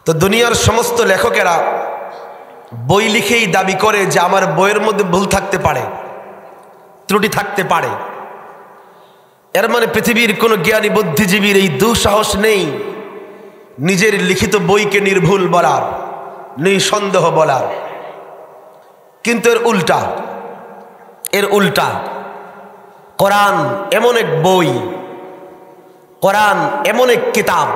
তো দুনিয়ার সমস্ত লেখকেরা বই লিখেই দাবি করে যে আমার বইয়ের মধ্যে ভুল থাকতে পারে, ত্রুটি থাকতে পারে। এর মানে পৃথিবীর কোনো জ্ঞানী বুদ্ধিজীবীর এই দুঃসাহস নেই নিজের লিখিত বইকে নির্ভুল বলার, নিঃসন্দেহ বলার। কিন্তু এর উল্টা কোরআন এমন এক বই, কোরআন এমন এক কিতাব,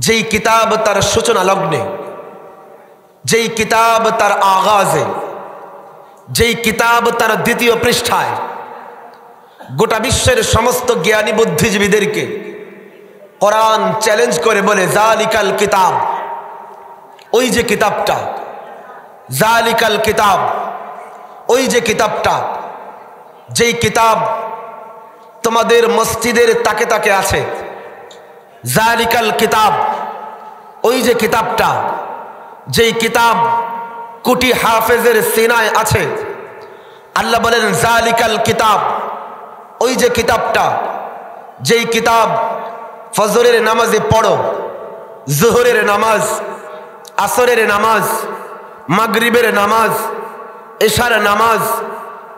যেই কিতাব তার সূচনা লগ্নে, যেই কিতাব তার আগাজে, যেই কিতাব তার দ্বিতীয় পৃষ্ঠায় গোটা বিশ্বের সমস্ত জ্ঞানী বুদ্ধিজীবীদেরকে কোরআন চ্যালেঞ্জ করে বলে, জালিকাল কিতাব, ওই যে কিতাবটা, জালিকাল কিতাব, ওই যে কিতাবটা, যেই কিতাব তোমাদের মসজিদের তাকে তাকে আছে, জালিকাল কিতাব, ওই যে কিতাবটা, যেই কিতাব কোটি হাফেজের সিনায় আছে। আল্লাহ বলেন জালিকাল কিতাব, ওই যে কিতাবটা, যেই কিতাব ফজরের নামাজে পড়ো, জোহরের নামাজ, আসরের নামাজ, মাগরিবের নামাজ, এশার নামাজ,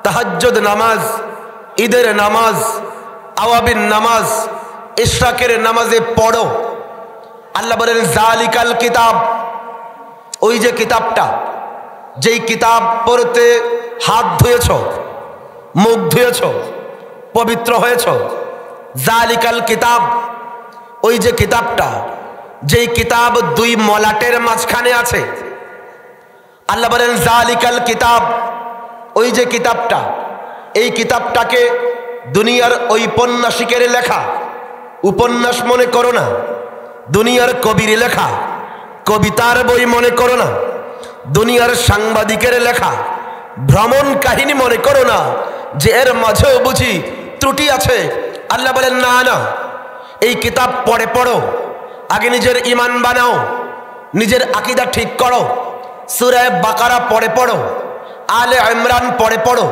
তাহাজ্জুদ নামাজ, ঈদের নামাজ, আওয়াবিন নামাজ, ইশরাকের নামাজে পড়ো। আল্লাহ বলেন জালিকাল কিতাব, ওই যে কিতাবটা, যেই কিতাব পড়তে হাত ধুয়েছ, মুখ ধুয়েছ, পবিত্র হয়েছ। জালিকাল কিতাব, ওই যে কিতাবটা, যেই কিতাব দুই মলাটের মাঝখানে আছে। আল্লাহ বলেন জালিকাল কিতাব, ওই যে কিতাবটা, এই কিতাবটাকে দুনিয়ার ঔপন্যাসিকের লেখা, উপন্যাস মনে করো না, দুনিয়ার কবির লেখা, কবিতার বই মনে করো না, দুনিয়ার সাংবাদিকের লেখা ভ্রমণ কাহিনী মনে করো না যে এর মাঝেও বুঝি ত্রুটি আছে। আল্লাহ বলেন না না, এই কিতাব পড়ো, আগে নিজের ঈমান বানাও, নিজের আকীদা ঠিক করো। সূরা বাকারা পড়ো, আলে ইমরান পড়ো,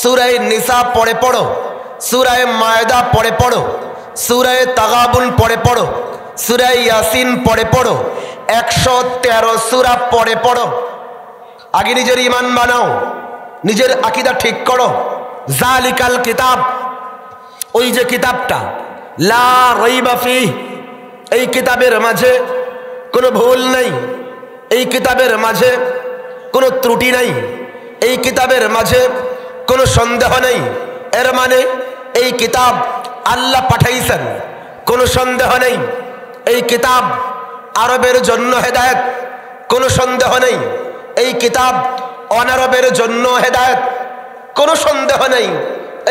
সূরা নিসা পড়ো, সূরা মায়েদা পড়ো, সূরা তাগাবুন পড়ো, সূরা ইয়াসিন পড়ো, 113 সূরা পড়ো। আগে নিজের ঈমান বানাও, নিজের আকীদা ঠিক করো। জালিকাল কিতাব, ওই যে কিতাবটা, লা রাইবা ফিহ, এই কিতাবের মাঝে কোনো ভুল নেই, এই কিতাবের মাঝে কোনো ত্রুটি নেই, এই কিতাবের মাঝে কোনো সন্দেহ নেই। এর মানে এই কিতাব আল্লাহ পাঠাইছেন, কোনো সন্দেহ নেই। এই কিতাব আরবের জন্য হেদায়েত, কোনো সন্দেহ নেই। এই কিতাব অনারবের জন্য হেদায়েত, কোনো সন্দেহ নেই।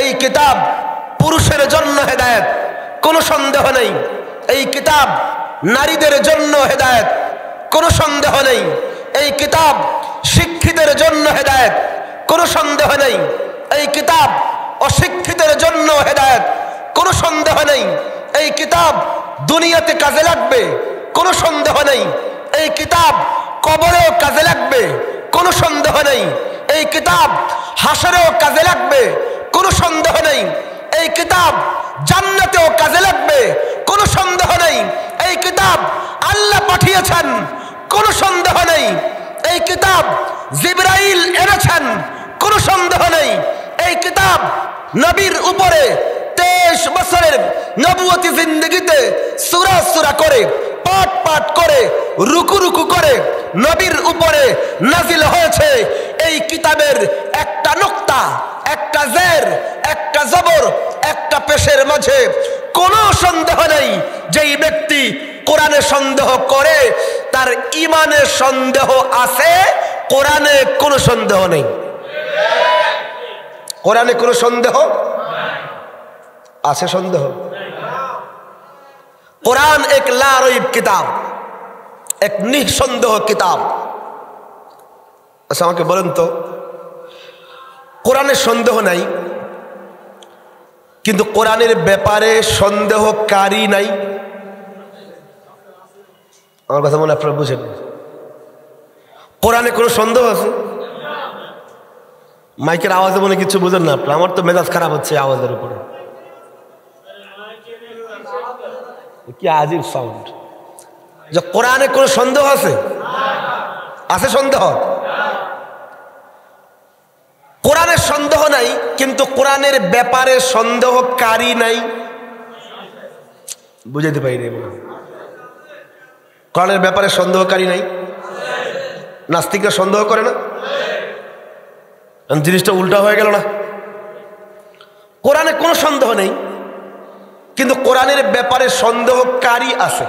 এই কিতাব পুরুষের জন্য হেদায়েত, কোনো সন্দেহ নেই। এই কিতাব নারীদের জন্য হেদায়েত, কোনো সন্দেহ নেই। এই কিতাব শিক্ষিতের জন্য হেদায়েত, কোনো সন্দেহ নেই। এই কিতাব অশিক্ষিতের জন্য হেদায়েত, কোনো সন্দেহ নেই। এই কিতাব দুনিয়াতে কাজে লাগবে, কোনো সন্দেহ নেই। এই কিতাব কবরেও কাজে লাগবে, কোনো সন্দেহ নেই। এই কিতাব হাসরেও কাজে লাগবে, কোনো সন্দেহ নেই। এই কিতাব জান্নাতেও কাজে লাগবে, কোনো সন্দেহ নেই। এই কিতাব আল্লাহ পাঠিয়েছেন, কোনো সন্দেহ নেই। এই কিতাব জিবরাইল এনেছেন, কোনো সন্দেহ নেই। এই কিতাব নবীর উপরে 23 বছরের নবুয়তি জিন্দেগিতে সূরা সূরা করে, পাঠ করে, রুকু করে নবীর উপরে নাজিল হয়েছে। এই কিতাবের একটা নুক্তা, একটা জের, একটা জবর, একটা পেশের মাঝে কোনো সন্দেহ নেই। যেই ব্যক্তি কোরআনে সন্দেহ করে তার ঈমানে সন্দেহ আছে, কোরআনে কোনো সন্দেহ নেই। কোরআনে কোনো সন্দেহ আছে? সন্দেহ? কোরআন এক লা রাইব কিতাব, এক নিঃসন্দেহ কিতাব। আচ্ছা আমাকে বলেন তো, কোরআনে সন্দেহ নাই কিন্তু কোরআনের ব্যাপারে সন্দেহকারী নাই? আমার কথা মনে আপনারা বুঝেন? কোরআনে কোনো সন্দেহ আছে? মাইকের আওয়াজে মনে কিছু বুঝেন না আপনার? আমার তো মেজাজ খারাপ হচ্ছে আওয়াজের উপরে। কি আজীব সাউন্ড! যে কোরআনে কোনো সন্দেহ আছে? আছে সন্দেহ? কোরআনের সন্দেহ নাই, কিন্তু কোরআনের ব্যাপারে সন্দেহকারী নাই। বুঝাইতে পারি নাই? কোরআনের ব্যাপারে সন্দেহকারী নাই। নাস্তিকরা সন্দেহ করে না? জিনিসটা উল্টা হয়ে গেল না? কোরআনে কোনো সন্দেহ নেই, কিন্তু কোরআনের ব্যাপারে সন্দেহকারী আছে।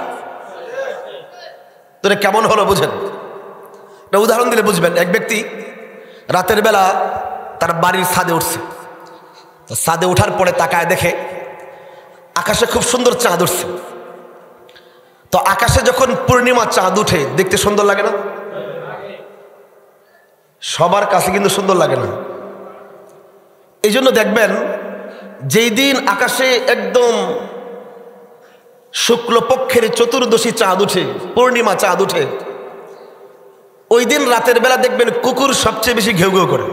তো কেমন হলো বুঝেন? একটা উদাহরণ দিলে বুঝবেন। এক ব্যক্তি রাতের বেলা তার বাড়ির ছাদে উঠছে। তো ছাদে ওঠার পরে তাকায় দেখে আকাশে খুব সুন্দর চাঁদ উঠছে। তো আকাশে যখন পূর্ণিমা চাঁদ উঠে দেখতে সুন্দর লাগে না? সবার কাছে কিন্তু সুন্দর লাগে না। এই জন্য দেখবেন যেই দিন আকাশে একদম শুক্লপক্ষের চতুর্দশী চাঁদ উঠে, পূর্ণিমা চাঁদ উঠে, ওই দিন রাতের বেলা দেখবেন কুকুর সবচেয়ে বেশি ঘেউ ঘেউ করে।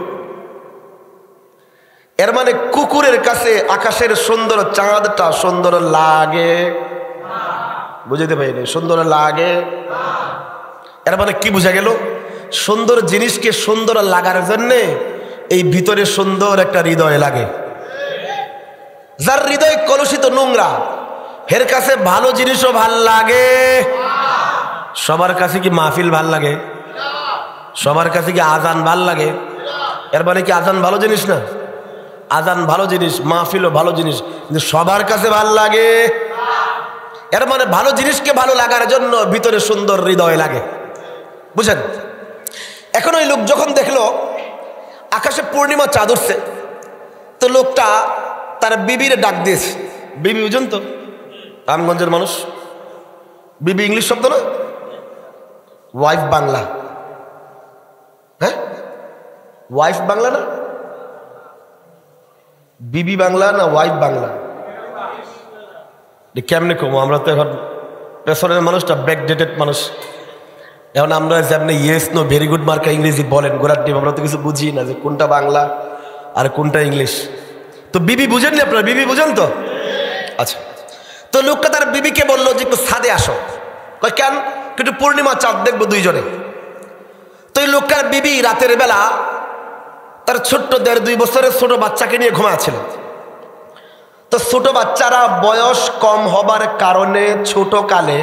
এর মানে কুকুরের কাছে আকাশের সুন্দর চাঁদটা সুন্দর লাগে। বুঝতে পারিনি? সুন্দর লাগে। এর মানে কি বোঝা গেল? সুন্দর জিনিসকে সুন্দর লাগার জন্য এই ভিতরে সুন্দর একটা হৃদয় লাগে। যার হৃদয় কলুষিত, নোংরা, এর কাছে ভালো জিনিসও ভাল লাগে। সবার কাছে কি মাহফিল ভাল লাগে? সবার কাছে কি আজান ভাল লাগে? এর মানে কি আজান ভালো জিনিস না? আজান ভালো জিনিস, মাহফিলও ভালো জিনিস, কিন্তু সবার কাছে ভাল লাগে। এর মানে ভালো জিনিসকে ভালো লাগার জন্য ভিতরে সুন্দর হৃদয় লাগে। বুঝেন? এখন ওই লোক যখন দেখলো আকাশে পূর্ণিমা চাঁদ উঠছে, তো লোকটা তার বিবির ডাক দিয়েছে। বিবি বুঝেন তো? রামগঞ্জের মানুষ। বিবি ইংলিশ শব্দ না, ওয়াইফ বাংলা। হ্যাঁ, ওয়াইফ বাংলা না? বিবি বাংলা না ওয়াইফ বাংলা? কেমনে কম? আমরা তো এখন পেছনের মানুষটা ব্যাকডেটেড মানুষ। এখন আমরা যেমনি ইয়েস নো ভেরি গুড মার্কা ইংরেজি বলেন গোড়ার টিম, আমরা তো কিছু বুঝি না যে কোনটা বাংলা আর কোনটা ইংলিশ। তো বিবি বুঝেননি আপনারা? বিবি বুঝেন তো? আচ্ছা, তো লোকটা তার বিবিকে বললো যে একটু ছাদে আসো। কেন? একটু পূর্ণিমা চাঁদ দেখবো দুইজনে। তো এই লোকটার বিবি রাতের বেলা তার ছোট্ট 1.5-2 বছরের ছোট বাচ্চাকে নিয়ে ঘুমাচ্ছিল। তো ছোট বাচ্চারা বয়স কম হবার কারণে ছোট কালে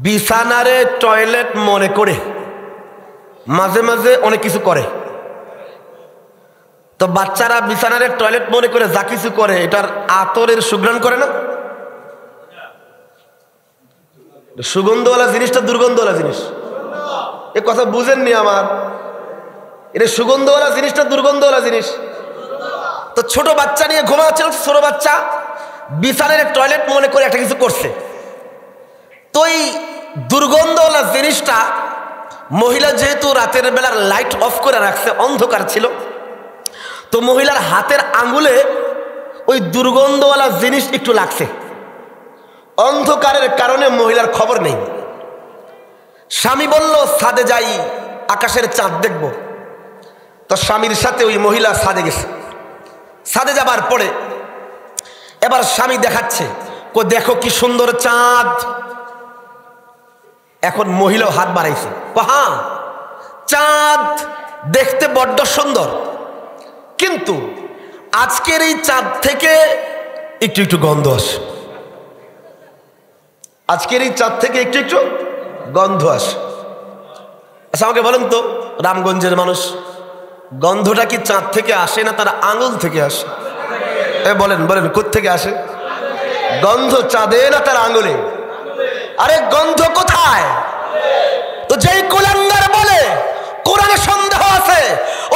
বিছানারে টয়লেট মনে করে মাঝে মাঝে অনেক কিছু করে। তো বাচ্চারা বিছানারে টয়লেট মনে করে যা কিছু করে, এটার আতরের সুঘ্রাণ করে না? সুগন্ধওয়ালা জিনিসটা দুর্গন্ধওয়ালা জিনিস। এ কথা বুঝেননি আমার? এটা সুগন্ধওয়ালা জিনিসটা দুর্গন্ধওয়ালা জিনিস। তো ছোট বাচ্চা নিয়ে ঘুমাচ্ছিল, ছোট বাচ্চা বিছানার টয়লেট মনে করে একটা কিছু করছে। তো এই দুর্গন্ধওয়ালা জিনিসটা মহিলা যেহেতু রাতের বেলার লাইট অফ করে রাখছে, অন্ধকার ছিল, তো মহিলার হাতের আঙ্গুলে ওই দুর্গন্ধওয়ালা জিনিস একটু লাগছে। অন্ধকারের কারণে মহিলার খবর নেই। স্বামী বলল ছাদে যাই, আকাশের চাঁদ দেখব। তো স্বামীর সাথে ওই মহিলা ছাদে গেছে। ছাদে যাবার পরে এবার স্বামী দেখাচ্ছে, দেখো কি সুন্দর চাঁদ। এখন মহিলাও হাত বাড়াইছে, হ্যাঁ চাঁদ দেখতে বড্ড সুন্দর, কিন্তু আজকের এই চাঁদ থেকে একটু একটু গন্ধ আসে। আজকের এই চাঁদ থেকে একটু একটু গন্ধ আসে। আচ্ছা আমাকে বলেন তো, রামগঞ্জের মানুষ, গন্ধটা কি চাঁদ থেকে আসে না তার আঙুল থেকে আসে? বলেন বলেন, কোত্থেকে আসে গন্ধ? চাঁদে না তার আঙুলে? আরে গন্ধ কোথায়? তো যেই কুলাঙ্গার বলে কোরআনে সন্দেহ আছে,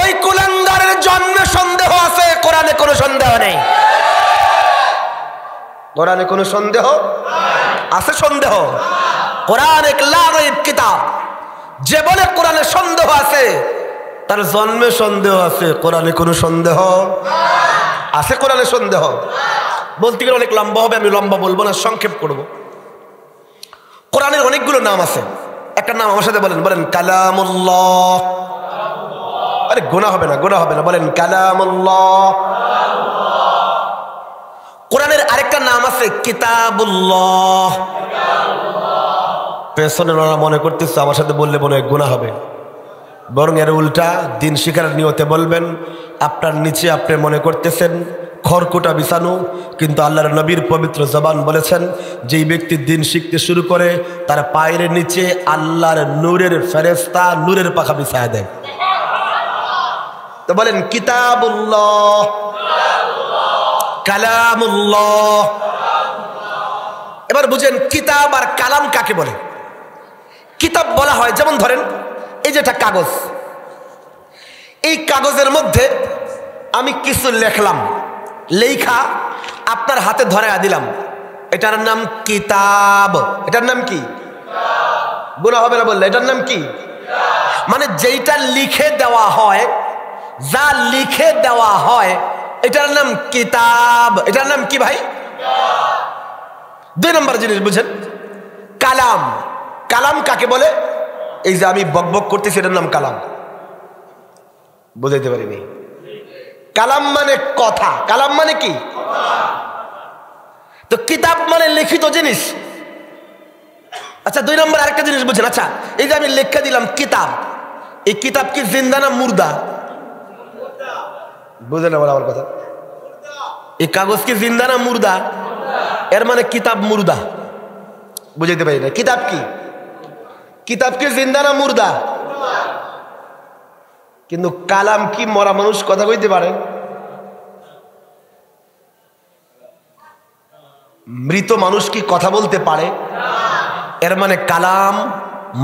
ওই কুলাঙ্গারের জন্মে সন্দেহ আছে, কোরআনে কোনো সন্দেহ নেই। কোরআনে কোনো সন্দেহ আছে? সন্দেহ? কোরআন এক লা রাইব কিতাব। যে বলে কোরআনে সন্দেহ আছে, তার জন্মে সন্দেহ আছে, কোরআনে কোনো সন্দেহ আছে? কোরআনে সন্দেহ বলতে গেলে অনেক লম্বা হবে, আমি লম্বা বলবো না, সংক্ষেপ করব। কোরআনের অনেকগুলো নাম আছে। একটা নাম আমার সাথে বলেন, বলেন কালামুল্লাহ। আরে গোনা হবে না, গোনা হবে না, বলেন কালামুল্লাহ। কোরআনের আরেকটা নাম আছে কিতাবুল্লাহ। পেছনে ওনারা মনে করতেছে আমার সাথে বললে মনে হয় গুনাহ হবে, বরং এর উল্টা দিন শিখার নিয়তে বলবেন। আপনার নিচে আপনি মনে করতেছেন খড়কুটা বিছানো, কিন্তু আল্লাহর নবীর পবিত্র জবান বলেছেন যেই ব্যক্তি দিন শিখতে শুরু করে তার পায়ের নিচে আল্লাহর নূরের ফেরেশতা নূরের পাখা বিছায়া দেয়। তো বলেন কিতাবুল্লাহ, কালামুল্লাহ। এবার বুঝেন কিতাব আর কালাম কাকে বলে। কিতাব বলা হয়, যেমন ধরেন এই যে একটা কাগজ, এই কাগজের মধ্যে আমি কিছু লেখলাম, লেখা আপনার হাতে ধরাইয়া দিলাম, এটার নাম কিতাব। এটার নাম কি? গুনাহ হবে না বললে? এটার নাম কি? মানে যেইটা লিখে দেওয়া হয়, যা লিখে দেওয়া হয় এটার নাম কিতাব। এটার নাম কি ভাই? দুই নম্বর জিনিস বুঝেন, কালাম। কালাম কাকে বলে? এই যে আমি বকবক করতেছি এটার নাম কালাম। বুঝাইতে পারিনি? কালাম মানে কথা, কালাম মানে কি? তো কিতাব মানে লিখিত জিনিস। আচ্ছা দুই নম্বর আরেকটা জিনিস বুঝেন। আচ্ছা এই যে আমি লেখা দিলাম কিতাব, এই কিতাব কি জিন্দা না মুর্দা? বুঝে না বলা আমার কথা? এই কাগজ কি জিন্দা না মুর্দা? এর মানে কিতাব মুর্দা। বুঝাইতে পারি না? কিতাব কি? কিতাব কি জিন্দা না মুর্দা? কিন্তু কালাম কি মরা মানুষ কথা কইতে পারে? মৃত মানুষ কি কথা বলতে পারে? এর মানে কালাম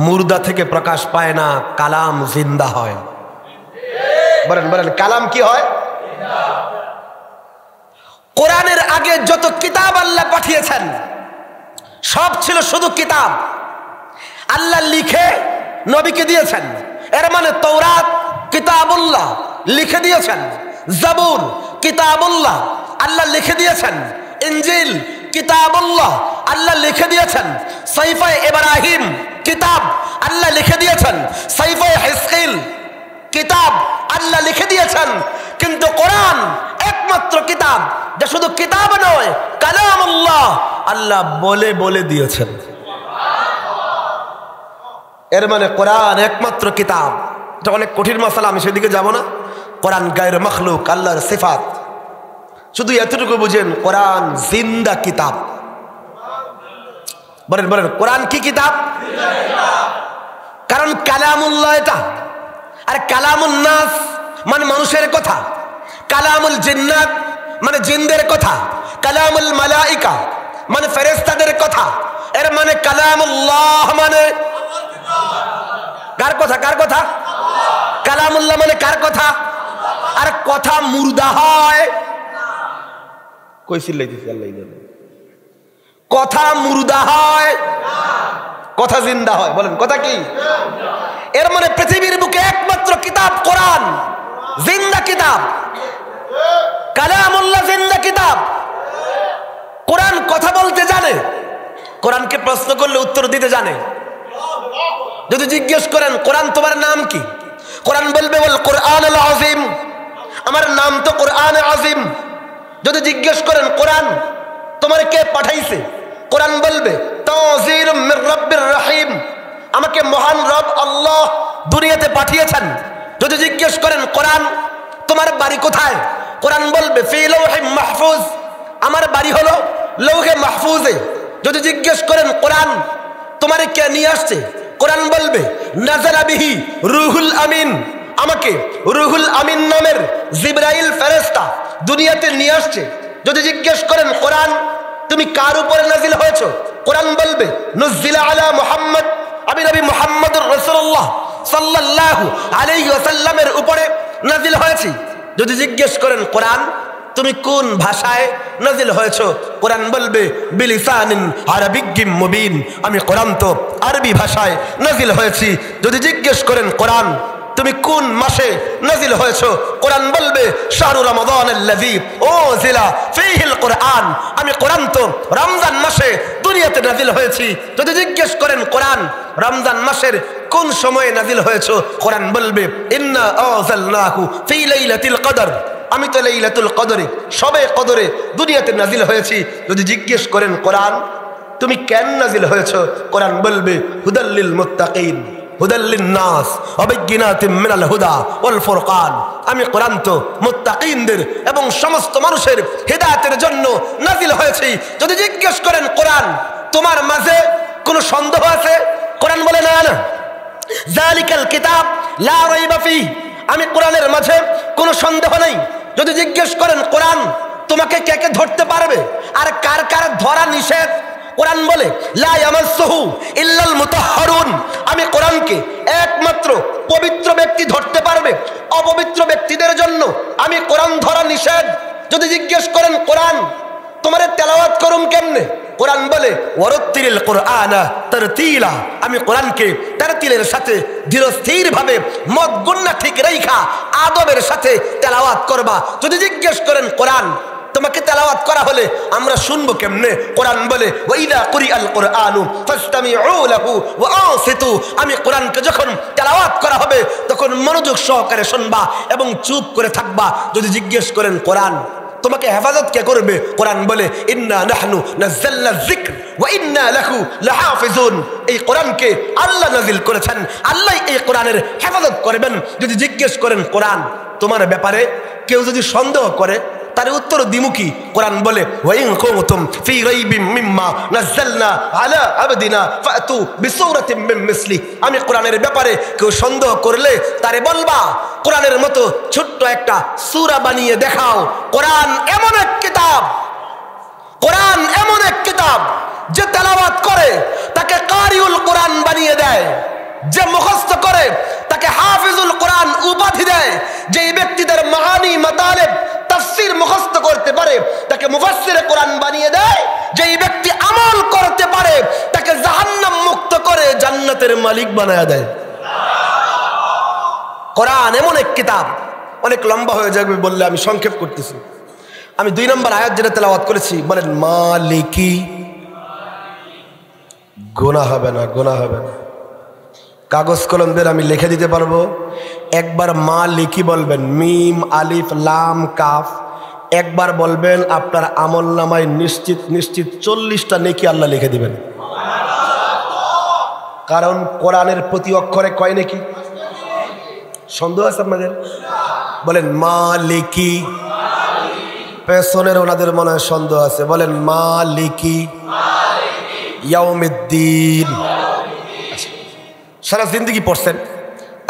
মুর্দা থেকে প্রকাশ পায় না, কালাম জিন্দা হয়। বলেন বলেন কালাম কি হয়? কোরআনের আগে যত কিতাব আল্লাহ পাঠিয়েছেন সব ছিল শুধু কিতাব। আল্লাহ লিখে নবীকে দিয়েছেন, এর মানে তৌরাত কিতাবুল্লাহ লিখে দিয়েছেন, জাবুর কিতাবুল্লাহ আল্লাহ লিখে দিয়েছেন, ইনজিল কিতাবুল্লাহ আল্লাহ লিখে দিয়েছেন, সাইফা ইব্রাহিম কিতাব আল্লাহ লিখে দিয়েছেন, সাইফা হিজকিল কিতাব আল্লাহ লিখে দিয়েছেন। কিন্তু কোরআন একমাত্র কিতাব যা শুধু কিতাব নয়, কালামুল্লাহ আল্লাহ বলে বলে দিয়েছেন। এর মানে কোরআন একমাত্র কিতাব। এটা অনেক কঠিন মাসালা, আমি সেদিকে যাব না। কোরআন গায়র মখলুক, আল্লাহর সিফাত। শুধু এতটুকু বুঝেন কোরআন জিন্দা কিতাব। বলেন বলেন কোরআন কি কিতাব? কারণ কালামুল্লাহ এটা, আর কালামুন নাস মানে মানুষের কথা, কালামুল জিন্নাত মানে জিনদের কথা, কালামুল মালাইকা মানে ফেরেশতাদের কথা। এর মানে কালামুল্লাহ মানে কার কথা? কার কথা? কালামুল্লাহ মানে কার কথা? আর কথা মুর্দা হয় কইছিল কথা মুর্দা হয়, কথা জিন্দা হয়। বলেন কথা কি? এর মানে পৃথিবীর বুকে একমাত্র কিতাব কোরআন, জিন্দা কিতাব। কালামুল্লাহ জিন্দা কিতাব। কোরআন কথা বলতে জানে, কোরআনকে প্রশ্ন করলে উত্তর দিতে জানে। যদি জিজ্ঞেস করেন কোরআন তোমার নাম কি, কোরআন বলবে বল কোরআনুল আযীম, আমার নাম তো কোরআন আযীম। যদি জিজ্ঞেস করেন কোরআন তোমার কে পাঠাইছে, কোরআন বলবে তাওযীর মির রাব্বির রহিম, আমাকে মহান রব আল্লাহ দুনিয়াতে পাঠিয়েছেন। যদি জিজ্ঞেস করেন কোরআন তোমার বাড়ি কোথায়, কোরআন বলবে ফি লাওহিম মাহফুজ, আমার বাড়ি হলো লৌহে মাহফুজে। যদি জিজ্ঞেস করেন কোরআন তোমারে কে নিয়ে আসছে, কোরআন বলবে নাযালা বিহি রুহুল আমিন, আমাকে রুহুল আমিন নামের জিবরাইল ফেরেশতা দুনিয়াতে নিয়ে আসছে। যদি জিজ্ঞেস করেন কোরআন তুমি কার উপরে নাজিল হয়েছো, কোরআন বলবে নুজিলা আলা মুহাম্মদ, আমি নবী মুহাম্মদুর রাসূলুল্লাহ সাল্লাল্লাহু আলাইহি ওয়াসাল্লামের উপরে নাজিল হয়েছি। যদি জিজ্ঞেস করেন কোরআন তুমি কোন ভাষায় নাজিল হয়েছো, কোরআন বলবে বিলিসানিন আরাবিয়্যিম মুবিন, আমি কোরআন তো আরবি ভাষায় নাজিল হয়েছি। যদি জিজ্ঞেস করেন কোরআন তুমি কোন মাসে নাজিল হয়েছো, কোরআন বলবে শাহরু রমাদানাল্লাযী উনজিলা ফীহিল কুরআন, আমি কোরআন তো রমজান মাসে দুনিয়াতে নাজিল হয়েছি। যদি জিজ্ঞেস করেন কোরআন রমজান মাসের কোন সময়ে নাজিল হয়েছো, কোরআন বলবে ইন্না আনজালনাহু ফী লাইলাতিল কদর, আমি তো লাইলাতুল কদরে সবে কদরে দুনিয়াতে নাজিল হয়েছি। যদি জিজ্ঞেস করেন কোরআন তুমি কেন নাজিল হয়েছো? কোরআন বলবে হুদাল্লিল মুত্তাকিন, হুদাল্লিন নাস ওয়া বাইয়িনাতিম মিনাল হুদা ওয়াল ফুরকান। আমি কোরআন তো মুত্তাকিনদের এবং সমস্ত মানুষের হেদায়েতের জন্য নাজিল হয়েছে। যদি জিজ্ঞেস করেন কোরআন তোমার মাঝে কোনো সন্দেহ আছে? কোরআন বলে না না, যালিকাল কিতাব লা রাইবা ফিহি, আমি কোরআনের মাঝে কোনো সন্দেহ নেই। যদি জিজ্ঞেস করেন কোরআন তোমাকে কে কে ধরতে পারবে আর কার কার ধরা নিষেধ? কোরআন বলে লা ইয়ামাসসুহু ইল্লাল মুতাহহারুন, আমি কোরআনকে একমাত্র পবিত্র ব্যক্তি ধরতে পারবে, অপবিত্র ব্যক্তিদের জন্য আমি কোরআন ধরা নিষেধ। যদি জিজ্ঞেস করেন কোরআন তোমারে তেলাওয়াত করুম কেমনে? কোরআন বলে ওয়ারাত্তিলিল কুরআনা তারতিলা, আমি কোরআনকে তারতিলের সাথে ধীরস্থির ভাবে মদ গুন্না ঠিক রাইখা আদবের সাথে তেলাওয়াত করবা। যদি জিজ্ঞেস করেন কোরআন তোমাকে তেলাওয়াত করা হলে আমরা শুনবো কেমনে? কোরআন বলে ওয়াইদা কুরিআল কুরআনু ফাসতামিউ লাহু ওয়া আনসিতু, আমি কোরআনকে যখন তেলাওয়াত করা হবে তখন মনোযোগ সহকারে শুনবা এবং চুপ করে থাকবা। যদি জিজ্ঞেস করেন কোরআন তোমাকে হেফাজত কে করবে? কোরআন বলে ইন্না নাহনু নাযালনা যিকর ওয়া ইন্না লাহু লাহাফিজুন, এই কোরআনকে আল্লাহ নাজিল করেছেন, আল্লাহ এই কোরআনের হেফাজত করবেন। যদি জিজ্ঞেস করেন কোরআন তোমার ব্যাপারে কেউ যদি সন্দেহ করে তার উত্তর দিমুখী? কোরআন বলে ওয়া ইন কুনতুম ফি রাইবিম মিম্মা নাযালনা আলা আবদিনা ফাতু বিসূরাতিম মিন মিসলি, আমি কোরআনের ব্যাপারে কেউ সন্দেহ করলে তারে বলবা কোরআনের মতো ছোট্ট একটা সূরা বানিয়ে দেখাও। কোরআন এমন এক কিতাব, কোরআন এমন এক কিতাব যে তেলাওয়াত করে তাকে কারিউল কোরআন বানিয়ে দেয়, যে মুখস্থ করে তাকে হাফিজুল কোরআন উপাধি দেয়, যে ব্যক্তিদের মাআনি মাতালেব তাফসীর মুখস্থ করতে পারে তাকে মুফাসসিরে কোরআন বানিয়ে দেয়, যেই ব্যক্তি আমল করতে পারে তাকে জাহান্নাম মুক্ত করে জান্নাতের মালিক বানায় দেয়। কোরআন এমন এক কিতাব, অনেক লম্বা হয়ে যাবে বললে আমি সংক্ষেপ করতেছি। আমি 2 নম্বর আয়াত যেটা তেলাওয়াত করেছি, বলেন মালিকি, গুনাহ হবে না, গুনাহ হবে না। কাগজ কলম দিয়ে আমি লিখে দিতে পারবো। একবার মালিকি বলবেন, মিম আলিফ লাম কাফ, একবার বলবেন আপনার আমল নামায় নিশ্চিত নিশ্চিত 40টা নেকি আল্লাহ লিখে দিবেন। কারণ কোরআনের প্রতি অক্ষরে কয় নেকি? সন্দেহ আছে আপনাদের? বলেন মালিকি, পেছনের ওনাদের মনে হয় সন্দেহ আছে, বলেন মালিকি ইয়াউমিদ্দিন। সারা জিন্দেগি পড়ছেন,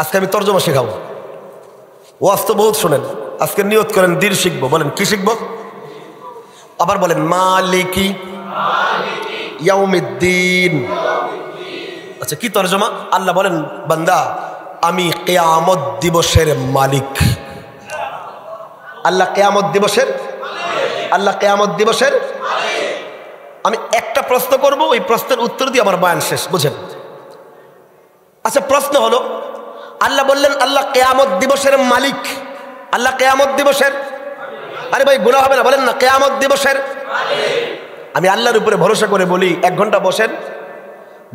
আজকে আমি তর্জমা শেখাবো। ওয়াজ তো বহুত শোনেন, আজকে নিয়ত করেন দিন শিখবো। বলেন কি শিখবো? আবার বলেন মালিকি ইয়াউমিদ্দিন। আচ্ছা কি তর্জমা? আল্লাহ বলেন বান্দা আমি কিয়ামত দিবসের মালিক। আল্লাহ কিয়ামত দিবসের, আল্লাহ কিয়ামত দিবসের। আমি একটা প্রশ্ন করব, ওই প্রশ্নের উত্তর দিয়ে আমার বয়ান শেষ, বুঝেন? আচ্ছা প্রশ্ন হলো, আল্লাহ বললেন আল্লাহ কিয়ামত দিবসের মালিক, আল্লাহ কিয়ামত দিবসের, আরে ভাই গুনাহ হবে না, বলেন না কিয়ামত দিবসের। আমি আল্লাহর উপরে ভরসা করে বলি 1 ঘন্টা বসেন,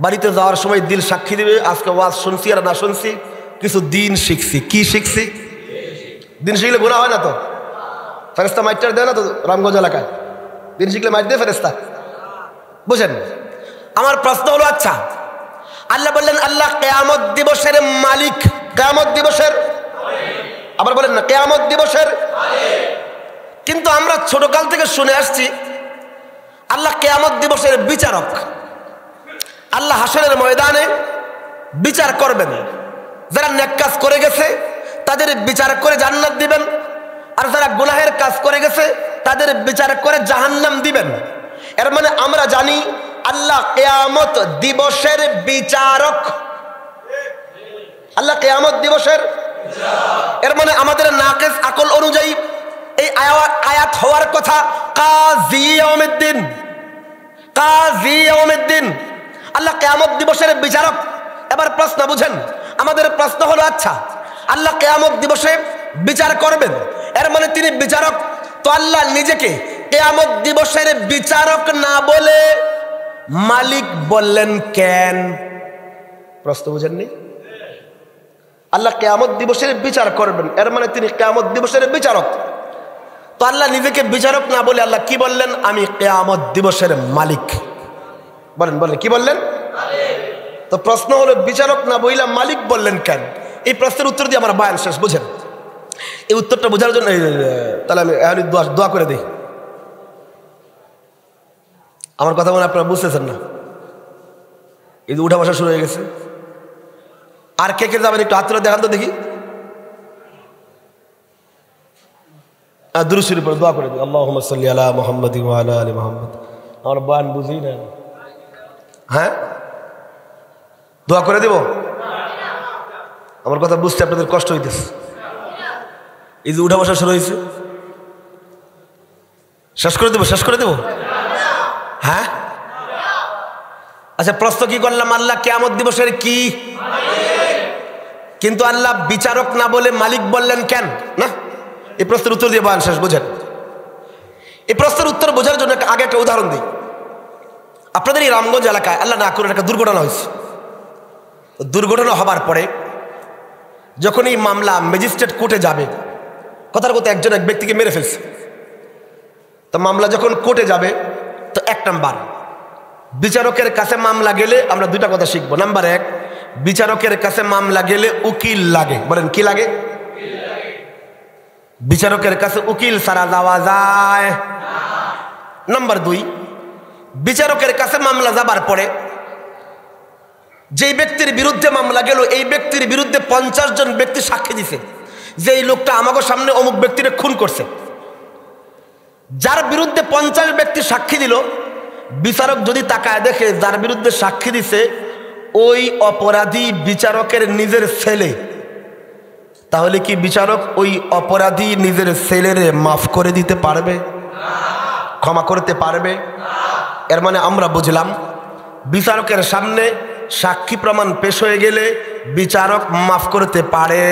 বাড়িতে যাওয়ার সময় দিল সাক্ষী দিবে আজকে ওয়াজ শুনছি আর না শুনছি কিছু দিন শিখছি। কি শিখছি? দিন শিখলে গুনাহ হয় না তো? ফেরেশতা মাইটার দেয় না তো রামগঞ্জ এলাকায়? দিন শিখলে মাইট দেয় ফেরেশতা, বুঝেন? আমার প্রশ্ন হলো, আচ্ছা আল্লাহ বললেন আল্লাহ কিয়ামত দিবসের মালিক, কিয়ামত দিবসের, আবার বলেন না কিয়ামত দিবসের। কিন্তু আমরা ছোটকাল থেকে শুনে আসছি আল্লাহ কিয়ামত দিবসের বিচারক। আল্লাহ হাসরের ময়দানে বিচার করবেন, যারা নেক কাজ করে গেছে তাদের বিচার করে জান্নাত দিবেন, আর যারা গুনাহের কাজ করে গেছে তাদের বিচার করে জাহান্নাম দিবেন। এর মানে আমরা জানি আল্লাহ কিয়ামত দিবসের বিচারক, আল্লাহ কিয়ামত দিবসের। এর মানে আমাদের নাকিস আকল অনুযায়ী এই আয়াত হওয়ার কথা কাজী ইয়াউমিদ্দিন, কাজী ইয়াউমিদ্দিন, আল্লাহ কিয়ামত দিবসের বিচারক। এবার প্রশ্ন বুঝেন, আমাদের প্রশ্ন হলো আচ্ছা আল্লাহ কিয়ামত দিবসে বিচার করবেন, এর মানে তিনি বিচারক, তো আল্লাহ নিজেকে কিয়ামত দিবসের বিচারক না বলে মালিক বললেন কেন? প্রশ্ন বুঝেননি? আল্লাহ কিয়ামত দিবসের বিচার করবেন, এর মানে তিনি কিয়ামত দিবসের বিচারক, তো আল্লাহ নিজেকে বিচারক না বলে আল্লাহ কি বললেন? আমি কিয়ামত দিবসের মালিক। বলেন বলেন, কি বললেন? তো প্রশ্ন হলো বিচারক না বইলা মালিক বললেন কেন? এই প্রশ্নের উত্তর দিয়ে আমার বয়ান শেষ, বুঝেন? এই উত্তরটা বোঝার জন্য তাহলে আমি এখন দোয়া করে দিই। আমার কথা মনে আপনারা বুঝতেছেন না? এই যে উঠা বসা শুরু হয়ে গেছে। আর কে কে যাবেন একটু হাত তুলে দেখান তো দেখি। দুরূদ শরীফ পড়ে দোয়া করে দিই। আল্লাহুম্মা সাল্লি আলা মুহাম্মাদিন ওয়া আলা আলি মুহাম্মাদ। আমার বয়ান বুঝি না, হ্যাঁ? দোয়া করে দেব? আমার কথা বুঝতে আপনাদের কষ্ট হইতেছে। এই যে উঠা বসা শুরু হয়েছে, শেষ করে দেবো? শেষ করে দেবো? হ্যাঁ। আচ্ছা, প্রশ্ন কি করলাম? আল্লাহ কিয়ামত দিবসের কি? কিন্তু আল্লাহ বিচারক না বলে মালিক বললেন কেন? না, এই প্রশ্নের উত্তর দিয়ে বয়ান শেষ, বুঝেন? এই প্রশ্নের উত্তর বোঝার জন্য আগে একটা উদাহরণ দিই। আপনাদের এই রামগঞ্জ এলাকায় আল্লাহ না করে একটা দুর্ঘটনা হয়েছে। দুর্ঘটনা হবার পরে যখন এই মামলা ম্যাজিস্ট্রেট কোর্টে যাবে, কথার কথা একজন এক ব্যক্তিকে মেরে ফেলছে, তো মামলা যখন কোর্টে যাবে, তো এক নাম্বার বিচারকের কাছে মামলা গেলে আমরা দুইটা কথা শিখবো। নাম্বার এক, বিচারকের কাছে মামলা গেলে উকিল লাগে। বলেন, কি লাগে? বিচারকের কাছে উকিল ছাড়া যাওয়া যায়। নাম্বার দুই, বিচারকের কাছে মামলা যাবার পরে যেই ব্যক্তির বিরুদ্ধে মামলা গেল, এই ব্যক্তির বিরুদ্ধে 50 জন ব্যক্তি সাক্ষী দিছে যে এই লোকটা আমাকে সামনে অমুক ব্যক্তিরে খুন করছে। যার বিরুদ্ধে 50 ব্যক্তি সাক্ষী দিল, বিচারক যদি তাকায় দেখে যার বিরুদ্ধে সাক্ষী দিছে ওই অপরাধী বিচারকের নিজের ছেলে, তাহলে কি বিচারক ওই অপরাধী নিজের ছেলেরে মাফ করে দিতে পারবে? ক্ষমা করতে পারবে? এর মানে আমরা বুঝলাম বিচারকের সামনে সাক্ষী প্রমাণ পেশ হয়ে গেলে বিচারক মাফ করতে পারে।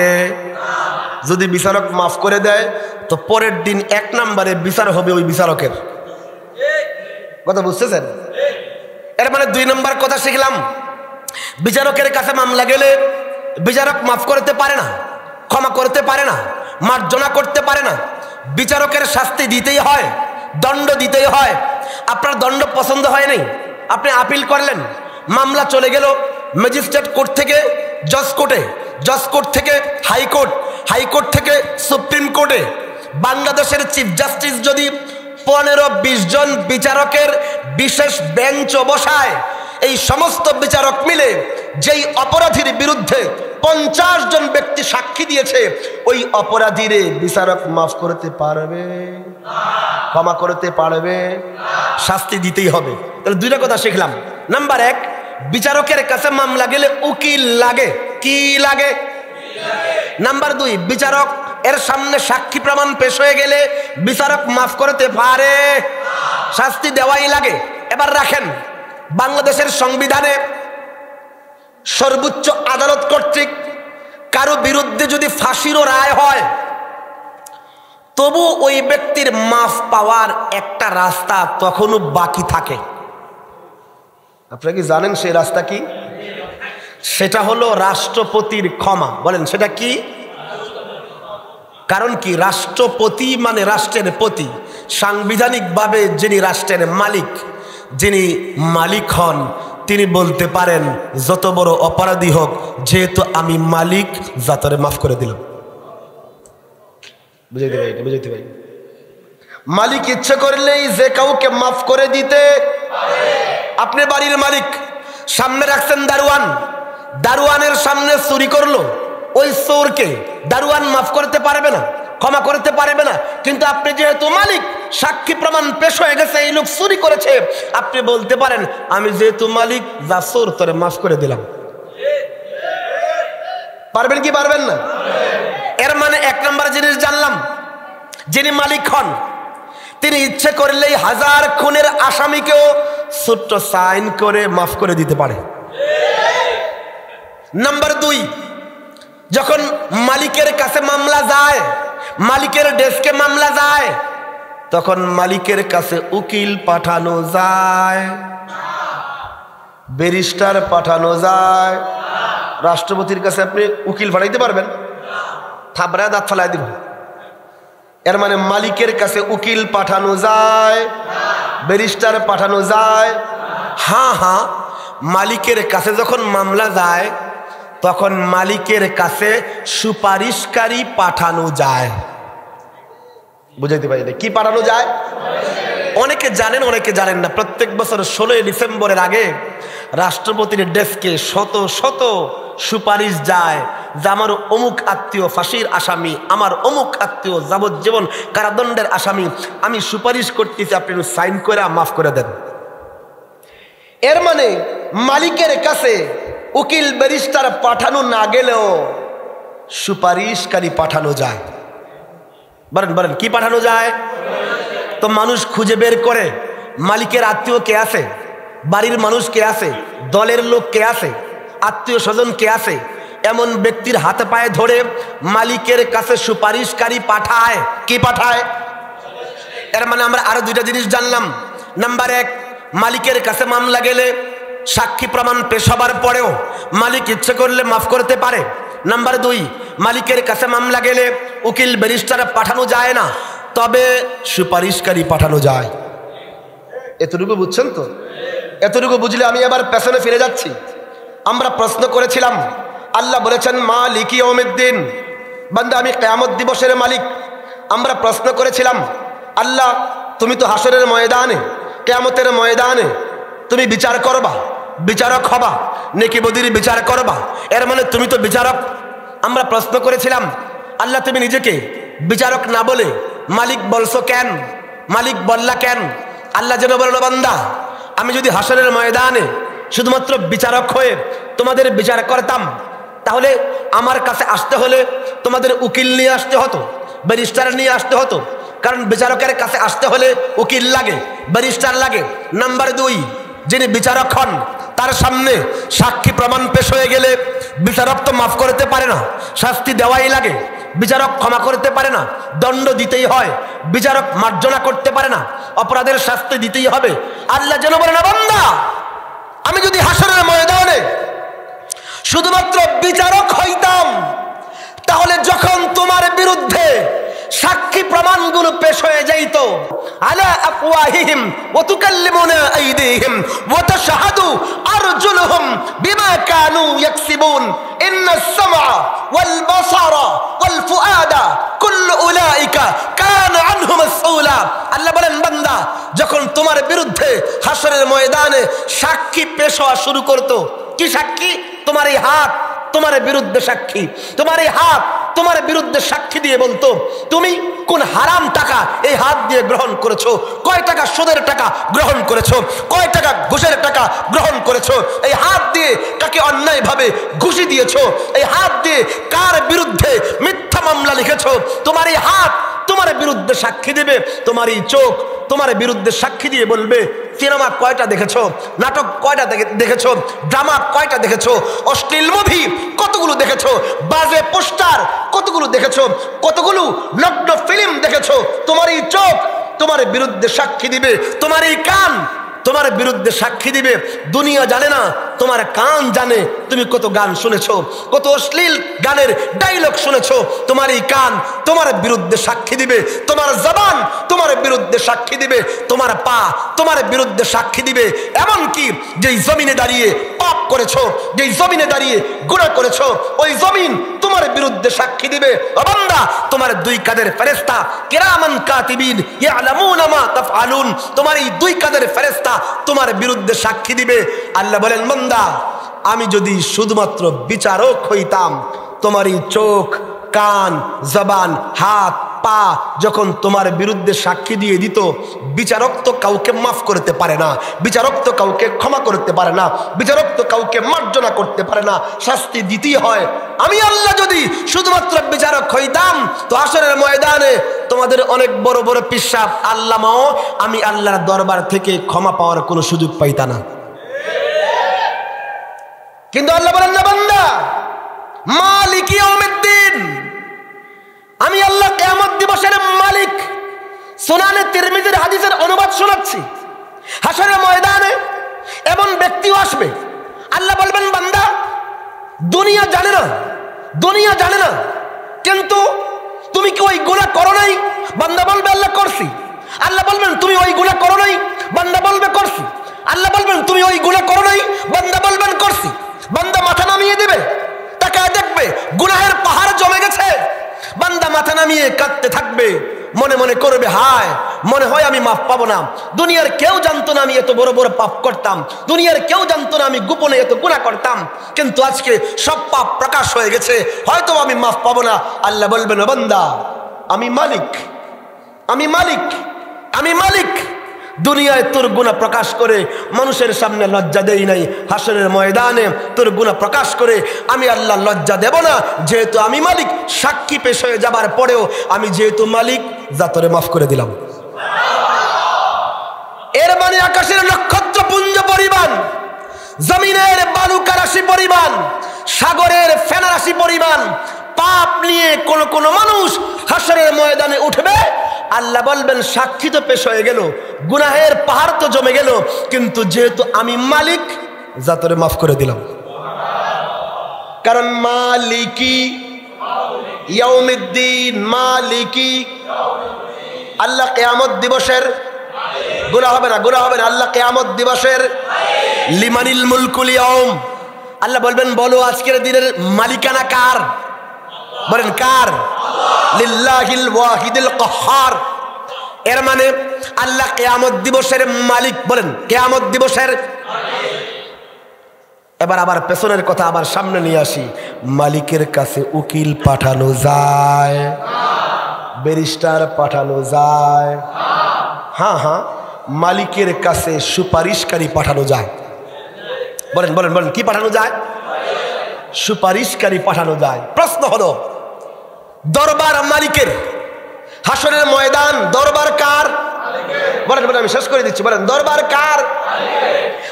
যদি বিচারক মাফ করে দেয় তো পরের দিন 1 নম্বরে বিচার হবে ওই বিচারকের। কথা বুঝতেছেন? এর মানে 2 নম্বর কথা শিখলাম, বিচারকের কাছে মামলা গেলে বিচারক মাফ করতে পারে না, ক্ষমা করতে পারে না, মার্জনা করতে পারে না। বিচারকের শাস্তি দিতেই হয়, দণ্ড দিতেই হয়। আপনার দণ্ড পছন্দ হয় নাই, আপনি আপিল করলেন, মামলা চলে গেল ম্যাজিস্ট্রেট কোর্ট থেকে জজ কোর্টে, জজ কোর্ট থেকে হাইকোর্ট, হাইকোর্ট থেকে সুপ্রিম কোর্টে। বাংলাদেশের চিফ জাস্টিস যদি 15-20 জন বিচারকের বিশেষ বেঞ্চ বসায়, এই সমস্ত বিচারক মিলে যেই অপরাধীর বিরুদ্ধে 50 জন ব্যক্তি সাক্ষী দিয়েছে, ওই অপরাধীরে বিচারক মাফ করতে পারবে? ক্ষমা করতে পারবে? শাস্তি দিতেই হবে। তাহলে 2টা কথা শিখলাম। নাম্বার 1, বিচারকের কাছে মামলা গেলে উকিল লাগে। কি লাগে? নাম্বার 2, বিচারক এর সামনে সাক্ষী প্রমাণ পেশ হয়ে গেলে বিচারক মাফ করতে পারে, শাস্তি দেওয়াই লাগে। এবার রাখেন, বাংলাদেশের সংবিধানে সর্বোচ্চ আদালত কর্তৃক কারো বিরুদ্ধে যদি ফাঁসিরও রায় হয়, তবু ওই ব্যক্তির মাফ পাওয়ার একটা রাস্তা তখনও বাকি থাকে। আপনারা কি জানেন সেই রাস্তা কি? সেটা হলো রাষ্ট্রপতির ক্ষমা। বলেন, সেটা কি? কারণ কি? রাষ্ট্রপতি মানে রাষ্ট্রের পতি, সাংবিধানিকভাবে যিনি রাষ্ট্রের মালিক, যিনি মালিক হন, তিনি বলতে পারেন যত বড় অপরাধী হোক, যেহেতু আমি মালিক, যাতরে মাফ করে দিলাম। বুঝাইতে পারি? বুঝাইতে পারি? মালিক ইচ্ছে করলেই যে কাউকে মাফ করে দিতে পারে। আপনি বাড়ির মালিক, সামনে রাখছেন দারোয়ান, দারোয়ানের সামনে চুরি করলো, ওই চোরকে দারোয়ান মাফ করতে পারবে না, ক্ষমা করতে পারবে না। কিন্তু আপনি যেহেতু মালিক, সাক্ষী প্রমাণ পেশ হয়ে গেছে এই লোক চুরি করেছে, আপনি বলতে পারেন আমি যেহেতু মালিক, যা চোর তোরে মাফ করে দিলাম। পারবেন কি পারবেন না? এর মানে 1 নম্বর জিনিস জানলাম, যিনি মালিক হন তিনি ইচ্ছে করলেই 1000 খুনের আসামিকেও ছোট্ট সাইন করে মাফ করে দিতে পারে। নাম্বার 2, যখন মালিকের কাছে মামলা যায়, মালিকের ডেস্কে মামলা যায়, তখন মালিকের কাছে উকিল পাঠানো যায়, ব্যারিস্টার পাঠানো যায়। রাষ্ট্রপতির কাছে আপনি উকিল পাঠাইতে পারবেন? থাবড়া দাঁত ফেলাই দিব। এর মানে মালিকের কাছে উকিল পাঠানো যায়, ব্যারিস্টার পাঠানো যায়, হ্যাঁ হ্যাঁ, মালিকের কাছে যখন মামলা যায় তখন মালিকের কাছে সুপারিশকারী পাঠানো যায়। বুঝাইতে পারি না কি পাঠানো যায়? অনেকে জানেন অনেকে জানেন না। প্রত্যেক বছর 16 ডিসেম্বরের আগে রাষ্ট্রপতির ডেস্কে শত শত সুপারিশ যায় যে আমার অমুক আত্মীয় ফাঁসির আসামি, আমার অমুক আত্মীয় যাবজ্জীবন কারাদণ্ডের আসামি, আমি সুপারিশ করতেছি, আপনি সাইন করে মাফ করে দেন। এর মানে মালিকের কাছে উকিল ব্যারিস্টার পাঠানো না গেলেও সুপারিশকারী পাঠানো যায়। বলেন বলেন কি পাঠানো যায়? তো মানুষ খুঁজে বের করে মালিকের আত্মীয় কে আছে, বাড়ির মানুষ কে আছে, দলের লোক কে আছে, আত্মীয় স্বজন কে আছে, এমন ব্যক্তির হাতে পায়ে ধরে মালিকের কাছে সুপারিশকারী পাঠায়। কি পাঠায়? এর মানে আমরা আরো দুইটা জিনিস জানলাম। নাম্বার 1, মালিকের কাছে মামলা গেলে সাক্ষী প্রমাণ পেশ হবার পরেও মালিক ইচ্ছে করলে মাফ করতে পারে। নাম্বার 2, মালিকের কাছে মামলা গেলে উকিল ব্যারিস্টার পাঠানো যায় না, তবে সুপারিশকারী পাঠানো যায়। এতটুকু বুঝছেন তো? এতটুকু বুঝলে আমি এবার পেছনে ফিরে যাচ্ছি। আমরা প্রশ্ন করেছিলাম, আল্লাহ বলেছেন মালিক ইয়াউমিদ্দিন, বান্দা আমি কিয়ামত দিবসের মালিক। আমরা প্রশ্ন করেছিলাম, আল্লাহ তুমি তো হাসরের ময়দানে, কিয়ামতের ময়দানে তুমি বিচার করবা, বিচারক হবা, নেকি বদির বিচার করবা, এর মানে তুমি তো বিচারক। আমরা প্রশ্ন করেছিলাম, আল্লাহ তুমি নিজেকে বিচারক না বলে মালিক বলছো কেন? মালিক বললা কেন? আল্লাহ যেন বলল, বান্দা আমি যদি হাসরের ময়দানে শুধুমাত্র বিচারক হয়ে তোমাদের বিচার করতাম, তাহলে আমার কাছে আসতে হলে তোমাদের উকিল নিয়ে আসতে হতো, ব্যারিস্টার নিয়ে আসতে হতো। কারণ বিচারকের কাছে আসতে হলে উকিল লাগে, ব্যারিস্টার লাগে। নাম্বার 2, যিনি বিচারক হন তার সামনে সাক্ষী প্রমাণ পেশ হয়ে গেলে বিচারক তো মাফ করতে পারে না, শাস্তি দেওয়াই লাগে। বিচারক ক্ষমা করতে পারে না, দণ্ড দিতেই হয়। বিচারক মার্জনা করতে পারে না, অপরাধের শাস্তি দিতেই হবে। আল্লাহ যেন বলে, না বান্দা আমি যদি হাসরের ময়দানে শুধুমাত্র বিচারক হইতাম, তাহলে যখন তোমার বিরুদ্ধে সাক্ষী প্রমাণগুলো পেশ হয়ে যাইত, আলা আফওয়াহিহিম ওয়া তুকাল্লিমুনা আইদিহিম ওয়া তাশহাদু আরজুলুহুম বিমা কানু ইয়াকসিবুন ইন্নাস সামআ ওয়াল বাসারা ওয়াল ফুআদা কুল্লু উলাইকা কানা আনহু মাসউলা। আল্লাহ বলেন, বান্দা যখন তোমার বিরুদ্ধে হাসরের ময়দানে সাক্ষী পেশ হওয়া শুরু করত, কি সাক্ষী? তোমার এই হাত তোমার বিরুদ্ধে সাক্ষী, তোমার এই হাত তোমার বিরুদ্ধে সাক্ষী দিয়ে বলতো তুমি কোন হারাম টাকা এই হাত দিয়ে গ্রহণ করেছো, কয় টাকা সুদের টাকা গ্রহণ করেছো, কয় টাকা ঘুষের টাকা গ্রহণ করেছো, এই হাত দিয়ে কাকে অন্যায়ভাবে ঘুষি দিয়েছো, এই হাত দিয়ে কার বিরুদ্ধে মিথ্যা মামলা লিখেছো। তোমার এই হাত তোমার বিরুদ্ধে সাক্ষী দেবে, তোমার এই চোখ তোমার বিরুদ্ধে সাক্ষী দিয়ে বলবে সিনেমা কয়টা দেখেছো, নাটক কয়টা দেখেছো, ড্রামা কয়টা দেখেছো, অশ্লীল মুভি কতগুলো দেখেছো, বাজে পোস্টার কতগুলো দেখেছো, কতগুলো নগ্ন ফিল্ম দেখেছো। তোমার এই চোখ তোমার বিরুদ্ধে সাক্ষী দিবে, তোমার এই কান তোমার বিরুদ্ধে সাক্ষী দিবে। দুনিয়া জানে না, তোমার কান জানে তুমি কত গান শুনেছো, কত অশ্লীল গানের ডায়লগ শুনেছো। তোমার এই কান তোমার বিরুদ্ধে সাক্ষী দিবে, তোমার জবান তোমার বিরুদ্ধে সাক্ষী দিবে, তোমার পা তোমার বিরুদ্ধে সাক্ষী দিবে। এমন কি যেই জমিনে দাঁড়িয়ে পাপ করেছো, যেই জমিনে দাঁড়িয়ে গুনাহ করেছো, ওই জমিন তোমার বিরুদ্ধে সাক্ষী দিবে। ও বান্দা, তোমার 2 কাঁধের ফেরেশতা কিরামান কাতিবিন ইয়ালামুনা মা তাফআলুন, তোমার এই 2 কাঁধের ফেরেশতা তোমার বিরুদ্ধে সাক্ষী দিবে। আল্লাহ বলেন, বান্দা আমি যদি শুধুমাত্র বিচারক হইতাম, তোমার এই চোখ কান জবান হাত পা যখন তোমার বিরুদ্ধে সাক্ষী দিয়ে দিত, বিচারক তো কাউকে মাফ করতে পারে না, বিচারক তো কাউকে ক্ষমা করতে পারে না, বিচারক তো কাউকে মার্জনা করতে পারে না, শাস্তি দিতেই হয়। আমি আল্লাহ যদি শুধুমাত্র বিচারক হইতাম, তো হাসরের ময়দানে তোমাদের অনেক বড় বড় পিশাব আল্লামাও আমি আল্লাহর দরবার থেকে ক্ষমা পাওয়ার কোনো সুযোগ পাইতা না। কিন্তু আল্লাহ বলেন, না বান্দা মালিক ইয়াউমিদ্দিন, আমি আল্লাহ কিয়ামত দিবসের মালিক। সুনানে তিরমিজির হাদিসের অনুবাদ শোনাচ্ছি। হাসরের ময়দানে এমন ব্যক্তিও আসবে, আল্লাহ বলবেন, বান্দা দুনিয়া জানে না, দুনিয়া জানে না, কিন্তু তুমি কি ওই গুনাহ করো নাই? বান্দা বলবে, আল্লাহ করছি। আল্লাহ বলবেন, তুমি ওই গুনাহ করো নাই? বান্দা বলবে, করছি। আল্লাহ বলবেন তুমি ওই গুনাহ করো নাই, বান্দা বলবেন করছি। বান্দা মাথা নামিয়ে দেবে, তাকায় দেখবে গুনাহের পাহাড় জমে গেছে। বান্দা মাথা নামিয়ে কাঁদতে থাকবে, মনে মনে করবে হায়, মনে হয় আমি মাফ পাবো না। দুনিয়ার কেউ জানতো না আমি এত বড় বড় পাপ করতাম, দুনিয়ার কেউ জানতো না আমি গোপনে এত গুনাহ করতাম, কিন্তু আজকে সব পাপ প্রকাশ হয়ে গেছে, হয়তো আমি মাফ পাবো না। আল্লাহ বলবেন ও বান্দা, আমি মালিক, আমি মালিক, আমি মালিক। দুনিয়ায় তোর গুনাহ প্রকাশ করে মানুষের সামনে লজ্জা দেই নাই, হাসরের ময়দানে তোর গুনাহ প্রকাশ করে আমি আল্লাহ লজ্জা দেব না, যেহেতু আমি মালিক। সাক্ষী পেশ হয়ে যাবার পরেও আমি যেহেতু মালিক, যা তোরে মাফ করে দিলাম। এর মানে আকাশের নক্ষত্র পুঞ্জ পরিমাণ, জমিনের বালুকা রাশি পরিমাণ, সাগরের ফেনা রাশি পরিমাণ পাপ নিয়ে কোন মানুষ হাসরের ময়দানে উঠবে। আল্লাহ বলবেন সাক্ষী তো পেশ হয়ে গেল, গুনাহের পাহাড় তো জমে গেল, কিন্তু যেহেতু আমি মালিক, যা তোরে মাফ করে দিলাম। কারণ মালিকি ইয়াউমিদ্দিন, মালিকি, আল্লাহ কিয়ামত দিবসের, গুনাহ হবে না, গুনাহ হবে না, আল্লাহ কিয়ামত দিবসের লিমানিল মুলকুল ইয়াউম। আল্লাহ বলবেন বলো আজকের দিনের মালিকানা কার? বলেন কার? লিল্লাহিল ওয়াহিদিল কাহ্হার। এর মানে আল্লাহ কিয়ামত দিবসের মালিক। বলেন কিয়ামত দিবসের। এবার আবার পেছনের কথা আবার সামনে নিয়ে আসি। মালিকের কাছে উকিল পাঠানো যায়, ব্যারিস্টার পাঠানো যায়, হ্যাঁ হ্যাঁ, মালিকের কাছে সুপারিশকারী পাঠানো যায়। বলেন বলেন বলেন, কি পাঠানো যায়? সুপারিশকারী পাঠানো যায়। প্রশ্ন হলো দরবার মালিকের, হাসরের ময়দান দরবার কার? বলেন বলেন, আমি শেষ করে দিচ্ছি, বলেন দরবার কার?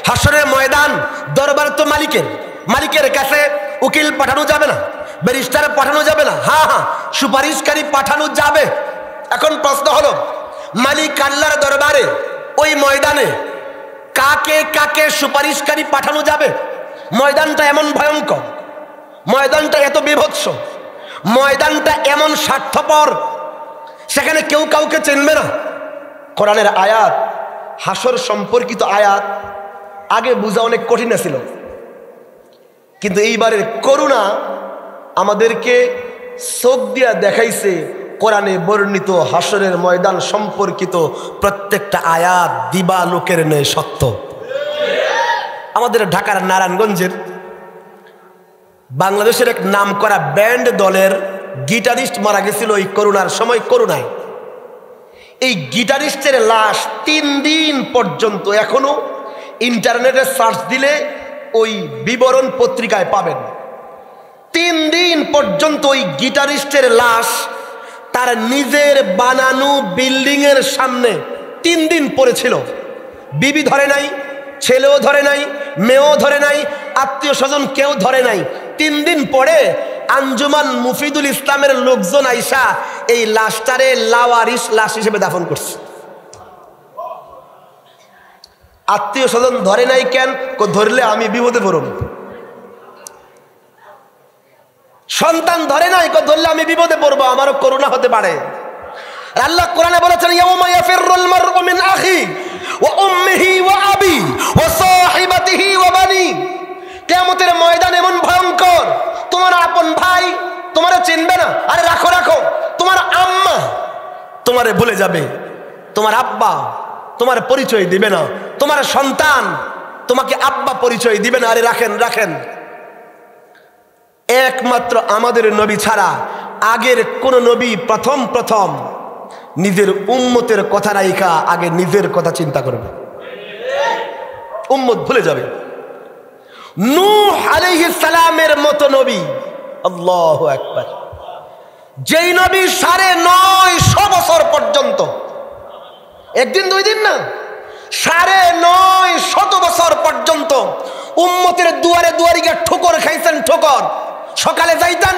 হাসরের ময়দান দরবার তো মালিকের। মালিকের কাছে উকিল পাঠানো যাবে না, ব্যারিস্টার পাঠানো যাবে না, হ্যাঁ হ্যাঁ, সুপারিশকারী পাঠানো যাবে। এখন প্রশ্ন হলো মালিক আল্লাহর দরবারে ওই ময়দানে কাকে কাকে সুপারিশকারী পাঠানো যাবে? ময়দানটা এমন ভয়ঙ্কর, ময়দানটা এত বিভৎস, ময়দানটা এমন স্বার্থপর, সেখানে কেউ কাউকে চিনবে না। কোরআনের আয়াত, হাসর সম্পর্কিত আয়াত আগে বোঝা অনেক কঠিন ছিল, কিন্তু এইবারের করুণা আমাদেরকে চোখ দিয়া দেখাইছে। কোরআনে বর্ণিত হাসরের ময়দান সম্পর্কিত প্রত্যেকটা আয়াত দিবালোকের ন্যায় সত্য। আমাদের ঢাকার নারায়ণগঞ্জের বাংলাদেশের এক নামকরা ব্যান্ড দলের গিটারিস্ট মারা গেছিল এই করোনার সময়, করোনায়। এই গিটারিস্টের লাশ 3 দিন পর্যন্ত, এখনো ইন্টারনেটে সার্চ দিলে ওই বিবরণ পত্রিকায় পাবেন। 3 দিন পর্যন্ত ওই গিটারিস্টের লাশ তার নিজের বানানো বিল্ডিং এর সামনে 3 দিন পড়েছিল। বিবি ধরে নাই, ছেলেও ধরে নাই, মেয়েও ধরে নাই, আত্মীয় স্বজন কেউ ধরে নাই। 3 দিন পরে আঞ্জুমান মুফিদুল ইসলামের লোকজন আইসা এই লাশটারে লাওয়ারিস লাশ হিসেবে দাফন করছে। আত্মীয় স্বজন ধরে নাই কেন? ধরলে আমি বিপদে পড়ব। সন্তান ধরে নাই, ধরলে আমি বিপদে পড়বো, আমারও করোনা হতে পারে। আল্লাহ কোরআনে বলেছেন ইয়াউমা ইয়াফিরুল মারউ মিন আখি ওয়া উম্মিহি ওয়া আবি ওয়া সাহিবাতিহি ওয়া বানি। কিয়ামতের ময়দান এমন ভয়ঙ্কর, তোমার আপন ভাই তোমারে চিনবে না। আরে রাখো রাখো, তোমার আম্মা তোমারে ভুলে যাবে, তোমার আব্বা তোমার পরিচয় দিবে না, তোমার সন্তান তোমাকে আব্বা পরিচয় দিবে না। আরে রাখেন রাখেন, একমাত্র আমাদের নবী ছাড়া আগের কোন নবী প্রথম নিজের উম্মতের কথা রাইখা আগে নিজের কথা চিন্তা করবে, উম্মত ভুলে যাবে। নূহ আলাইহিস সালামের মতো নবী, আল্লাহু আকবার, যেই নবী 950 বছর পর্যন্ত, একদিন 2 দিন না, 950 বছর পর্যন্ত উম্মতের দুয়ারে দুয়ারে গিয়ে ঠোকর খাইছেন, ঠোকর। সকালে যাইতেন,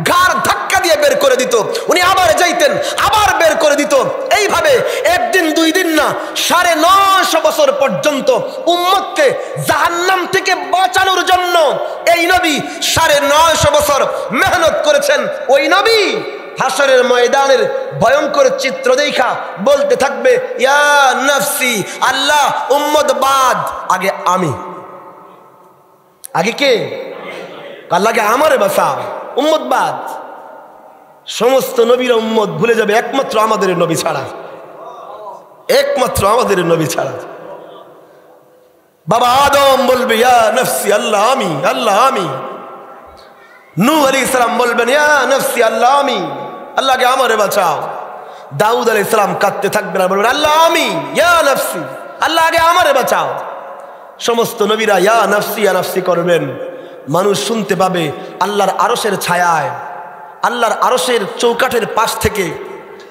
ঘাড় ধাক্কা দিয়ে বের করে দিত, উনি আবার যাইতেন, আবার বের করে দিত। এইভাবে একদিন 2 দিন না, 950 বছর পর্যন্ত উম্মতকে জাহান্নাম থেকে বাঁচানোর জন্য এই নবী 950 বছর মেহনত করেছেন। ওই নবী হাসরের ময়দানের ভয়ঙ্কর চিত্র দেখা বলতে থাকবে, ইয়া নফসি, আল্লাহ উম্মত বাদ, আগে আমি। আগে কে? আল্লাহকে আমারে বাঁচাও, উম্মত বাদ। সমস্ত নবীরা উম্মত ভুলে যাবে একমাত্র আমাদের নবী ছাড়া, একমাত্র আমাদের নবী ছাড়া। বাবা আদম বলবে ইয়া নফসি, আল্লাহ আমি, আল্লাহ আমি। নূহ আলাইহিস সালাম বলবেন ইয়া নফসি, আল্লাহ আমি, আল্লাহকে আমারে বাঁচাও। দাউদ আলাইহিস সালাম কাঁদতে থাকবেন আর বলবেন আল্লাহ আমি, ইয়া নফসি, আল্লাহকে আমারে বাঁচাও। সমস্ত নবীরা ইয়া নফসি, ইয়া নফসি করবেন। মানুষ শুনতে পাবে আল্লাহর আরশের ছায়ায়, আল্লাহর আরশের চৌকাঠের পাশ থেকে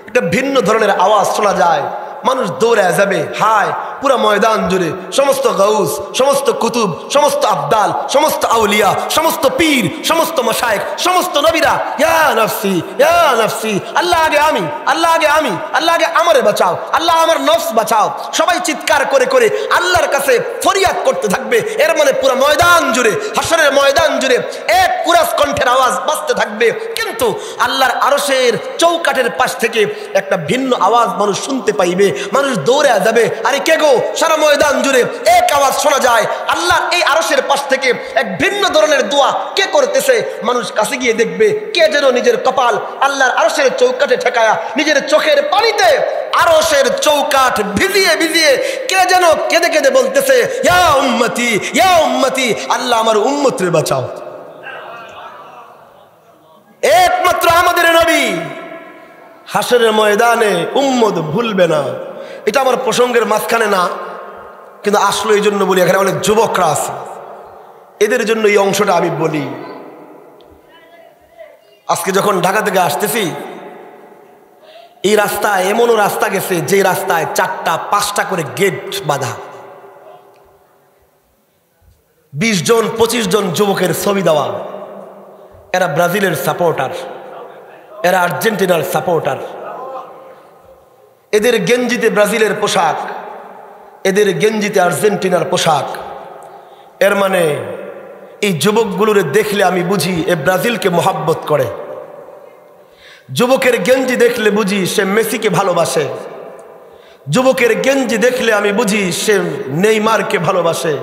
একটা ভিন্ন ধরনের আওয়াজ শোনা যায়। মানুষ দৌড়ায় যাবে, হায় পুরা ময়দান জুড়ে সমস্ত গাউস, সমস্ত কুতুব, সমস্ত আবদাল, সমস্ত আউলিয়া, সমস্ত পীর, সমস্ত মাশায়েখ, সমস্ত নবীরা ইয়া নফসি, ইয়া নফসি, আল্লাহ আগে আমি, আল্লাহ আগে আমি, আল্লাহ আগে আমারে বাঁচাও, আল্লাহ আমার নফস বাঁচাও। সবাই চিৎকার করে করে আল্লাহর কাছে ফরিয়াদ করতে থাকবে। এর মানে পুরা ময়দান জুড়ে, হাসরের ময়দান জুড়ে এক কুরাস কণ্ঠের আওয়াজ বাজতে থাকবে। কিন্তু আল্লাহর আরশের চৌকাঠের পাশ থেকে একটা ভিন্ন আওয়াজ মানুষ শুনতে পাইবে। মানুষ দৌড়ে যাবে, আরে কে গো? সারা ময়দান জুড়ে এক আওয়াজ শোনা যায়, আল্লাহর এই আরশের পাশ থেকে এক ভিন্ন ধরনের দোয়া কে করতেছে। মানুষ কাছে গিয়ে দেখবে কে যেন নিজের কপাল আল্লাহর আরশের চৌকাঠে ঠেকায়া নিজের চোখের পানিতে আরশের চৌকাঠ ভিজিয়ে ভিজিয়ে কে যেন কেঁদে কেঁদে বলতেছে, ইয়া উম্মতি, ইয়া উম্মতি, আল্লাহ আমার উম্মতরে বাঁচাও। একমাত্র আমাদের নবী হাসরের ময়দানে উম্মত ভুলবে না। এটা আমার প্রসঙ্গের মাঝখানে না, কিন্তু আসলে এই জন্য বলি, এখানে অনেক যুবকরা আছে, এদের জন্য এই অংশটা আমি বলি। আজকে যখন ঢাকা থেকে আসতেছি, এই রাস্তায় এমনও রাস্তা গেছে যে রাস্তায় 4টা 5টা করে গেট বাঁধা। 20 জন 25 জন যুবকের ছবি দেওয়া। এরা ব্রাজিলের সাপোর্টার, এরা আর্জেন্টিনার সাপোর্টার। এদের গেঞ্জিতে ব্রাজিলের পোশাক, এদের গেঞ্জিতে আর্জেন্টিনার পোশাক। এর মানে এই যুবকগুলোরে দেখলে আমি বুঝি এ ব্রাজিলকে মোহাব্বত করে। যুবকের গেঞ্জি দেখলে বুঝি সে মেসিকে ভালোবাসে। যুবকের গেঞ্জি দেখলে আমি বুঝি সে নেইমারকে ভালোবাসে।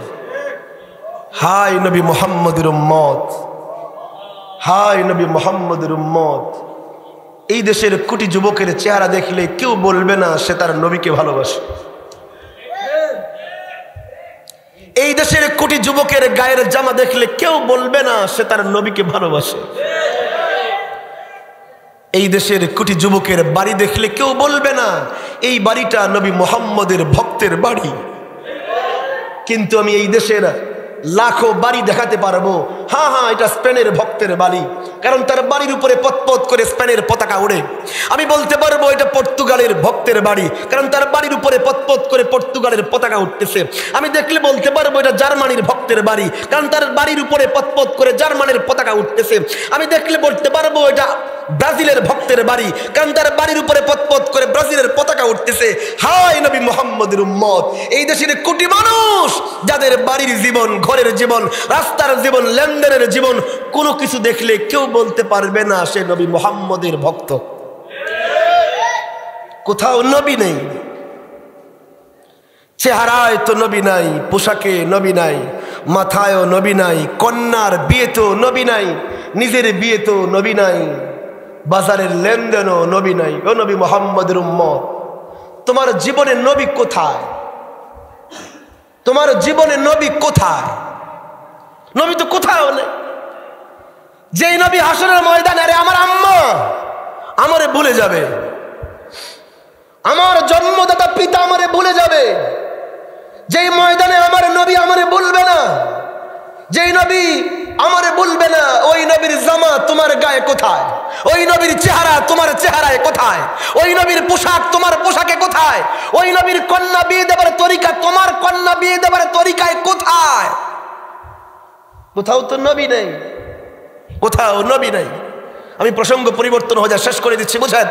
হাই নবী মুহাম্মদের উম্মত, হাই নবী মুহাম্মদের উম্মত। এই দেশের কোটি যুবকের চেহারা দেখলে কেউ বলবে না সে তার নবীকে ভালোবাসে। এই দেশের কোটি যুবকের গায়ের জামা দেখলে কেউ বলবে না সে তার নবীকে ভালোবাসে। এই দেশের কোটি যুবকের বাড়ি দেখলে কেউ বলবে না এই বাড়িটা নবী মুহাম্মদের ভক্তের বাড়ি। কিন্তু আমি এই দেশের লাখো বাড়ি দেখাতে পারবো, হ্যাঁ হ্যাঁ এটা স্পেনের ভক্তের বাড়ি, কারণ তার বাড়ির উপরে পতপত করে স্পেনের পতাকা ওড়ে। আমি বলতে পারবো এটা পর্তুগালের ভক্তের বাড়ি, কারণ তার বাড়ির উপরে পতপত করে পর্তুগালের পতাকা উঠতেছে। আমি দেখলে বলতে পারবো এটা জার্মানির ভক্তের বাড়ি, কারণ তার বাড়ির উপরে পতপত করে জার্মানির পতাকা উঠতেছে। আমি দেখলে বলতে পারবো এটা ব্রাজিলের ভক্তের বাড়ি, কারণ তার বাড়ির উপরে পতপত করে ব্রাজিলের পতাকা উঠতেছে। হায় নবী মুহাম্মদের উম্মত, এই দেশের কোটি মানুষ যাদের বাড়ির জীবন, ঘরের জীবন, রাস্তার জীবন, লেনদেনের জীবন, কোনো কিছু দেখলে কেউ বলতে পারবে না সে নবী মুহাম্মদের ভক্ত। কোথাও নবী নেই, চেহারায় তো নবী নাই, পোশাকে নবী নাই, মাথায়ও নবী নাই, কন্যার বিয়েতেও নবী নাই, নিজের বিয়েতেও নবী নাই, বাজারের লেনদেনও নবী নাই। ও নবী মুহাম্মদের উম্মত, তোমার জীবনে নবী কোথায়? তোমার জীবনে নবী কোথায়? নবী তো কোথাও নেই। যেই নবী হাসরের ময়দানে, আরে আমার আম্মা আমারে ভুলে যাবে, আমার জন্মদাতা পিতা আমারে ভুলে যাবে, যেই ময়দানে আমার নবী আমারে বলবে না, যেই নবী আমারে বলবে না, ওই নবীর জামা তোমার গায়ে কোথায়? ওই নবীর চেহারা তোমার চেহারায় কোথায়? ওই নবীর পোশাক তোমার পোশাকে কোথায়? ওই নবীর কন্যা বিয়ে দেবার তরিকা তোমার কন্যা বিয়ে দেবার তরিকায় কোথায়? কোথাও তো নবী নেই, কোথাও নবী নেই। আমি প্রসঙ্গ পরিবর্তন হয়ে শেষ করে দিচ্ছি, বুঝেন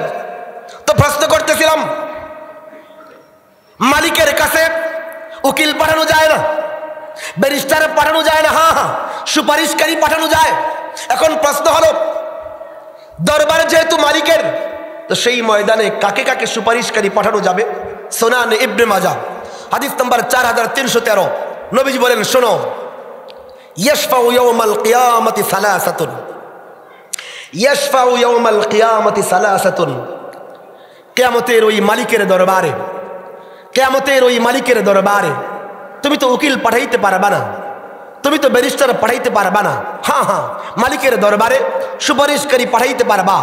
তো? প্রশ্ন করতেছিলাম, মালিকের কাছে উকিল পাঠানো যায় না, ব্যারিস্টার পাঠানো যায় না, হ্যাঁ হ্যাঁ সুপারিশকারী পাঠানো যায়। এখন প্রশ্ন হলো, দরবার যেহেতু মালিকের, তো সেই ময়দানে কাকে কাকে সুপারিশকারী পাঠানো যাবে? সুনান ইবনে মাজাহ হাদিস নাম্বার 4313 নবীজি বলেন, শোনো, ইয়াশফাউ ইয়াউমাল কিয়ামতি সালাসাতুন, ইয়াশফাউ ইয়াউমাল কিয়ামতি সালাসাতুন। কিয়ামতের ওই মালিকের দরবারে, কিয়ামতের ওই মালিকের দরবারে তুমি তো উকিল পাঠাইতে পারবা না, তুমি তো ব্যারিস্টার পাঠাইতে পারবা না। হ্যাঁ হ্যাঁ, মালিকের দরবারে সুপারিশকারী পাঠাইতে পারবা।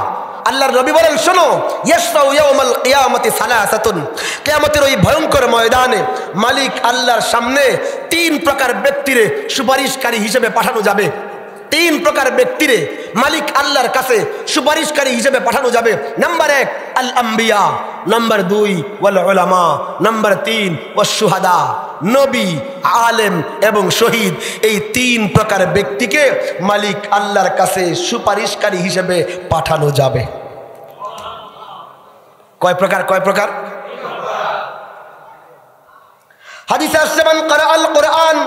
আল্লাহর নবী বলেন, শোনো, ইয়াশফাউ ইয়াউমাল কিয়ামতি সালাসাতুন। কিয়ামতের ওই ভয়ঙ্কর ময়দানে মালিক আল্লাহর সামনে 3 প্রকার ব্যক্তিরে সুপারিশকারী হিসেবে পাঠানো যাবে। 3 প্রকার ব্যক্তিরে মালিক আল্লাহর কাছে সুপারিশকারী হিসেবে পাঠানো যাবে। নাম্বার 1 আল আম্বিয়া, নাম্বার 2 ওয়াল উলামা, নাম্বার 3 ওয়াস শুহাদা। নবী, আলেম এবং শহীদ, এই 3 প্রকার ব্যক্তিকে মালিক আল্লাহর কাছে সুপারিশকারী হিসেবে পাঠানো যাবে। কয় প্রকার? কয় প্রকার? হাদিসে আসছে, মান ক্বারাআল কুরআন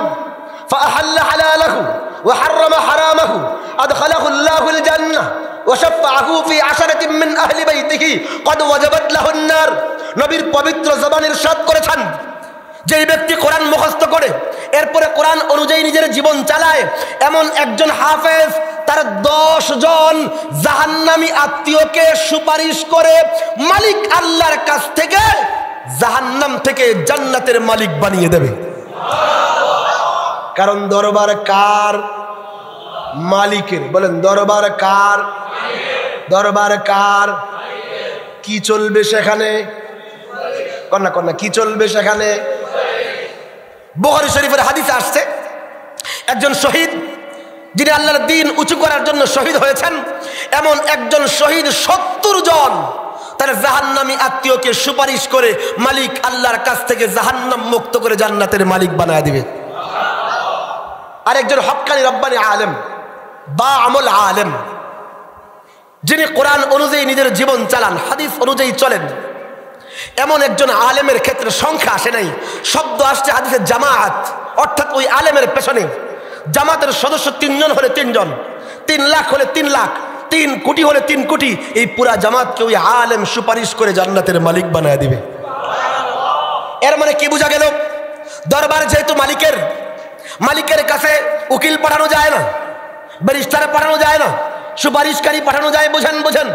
ফাআহাল্লা হালালাহু ওয়া হাররামা হারামাহু আদখালাহু আল্লাহুল জান্নাহ ওয়া শাফাআহু ফি 10 মিন আহলি বাইতিহি ক্বাদ ওয়াজাবাত লাহুন নার। নবীর পবিত্র জবানে ইরশাদ করেছেন, যেই ব্যক্তি কোরআন মুখস্থ করে এরপরে কোরআন অনুযায়ী নিজের জীবন চালায়, এমন একজন হাফেজ তার 10 জন জাহান্নামী আত্মীয়কে সুপারিশ করে মালিক আল্লাহর কাছ থেকে জাহান্নাম থেকে জান্নাতের মালিক বানিয়ে দেবে। কারণ দরবার কার? মালিকের। বলেন, দরবার কার? দরবার কার? কি চলবে সেখানে? কন্যা কন্যা, কি চলবে সেখানে? বুখারী শরীফের হাদিসে আসছে, একজন শহীদ যিনি আল্লাহর দ্বীন উঁচু করার জন্য শহীদ হয়েছেন, এমন একজন শহীদ 70 জন তার জাহান্নামী আত্মীয়কে সুপারিশ করে মালিক আল্লাহর কাছ থেকে জাহান্নাম মুক্ত করে জান্নাতের মালিক বানায় দিবে। আর একজন হক্কানি রব্বানি আলেম বা আমল আলেম, যিনি কোরআন অনুযায়ী নিজের জীবন চালান, হাদিস অনুযায়ী চলেন, এমন একজন আলেমের ক্ষেত্রে সংখ্যা আসে নাই, শব্দ আসছে হাদিসে জামাআত, অর্থাৎ ওই আলেমের পেছনে জামাতের সদস্য 3 জন হলে 3 জন, 3 লাখ হলে 3 লাখ, 3 কোটি হলে 3 কোটি, এই পুরা জামাতকে ওই আলেম সুপারিশ করে জান্নাতের মালিক বানায় দিবে। এর মানে কি বোঝা গেল? দরবার যেহেতু মালিকের, মালিকের কাছে উকিল পাঠানো যায় না, ব্যারিস্টার পাঠানো যায় না, সুপারিশকারী পাঠানো যায়। বুঝেন বুঝেন?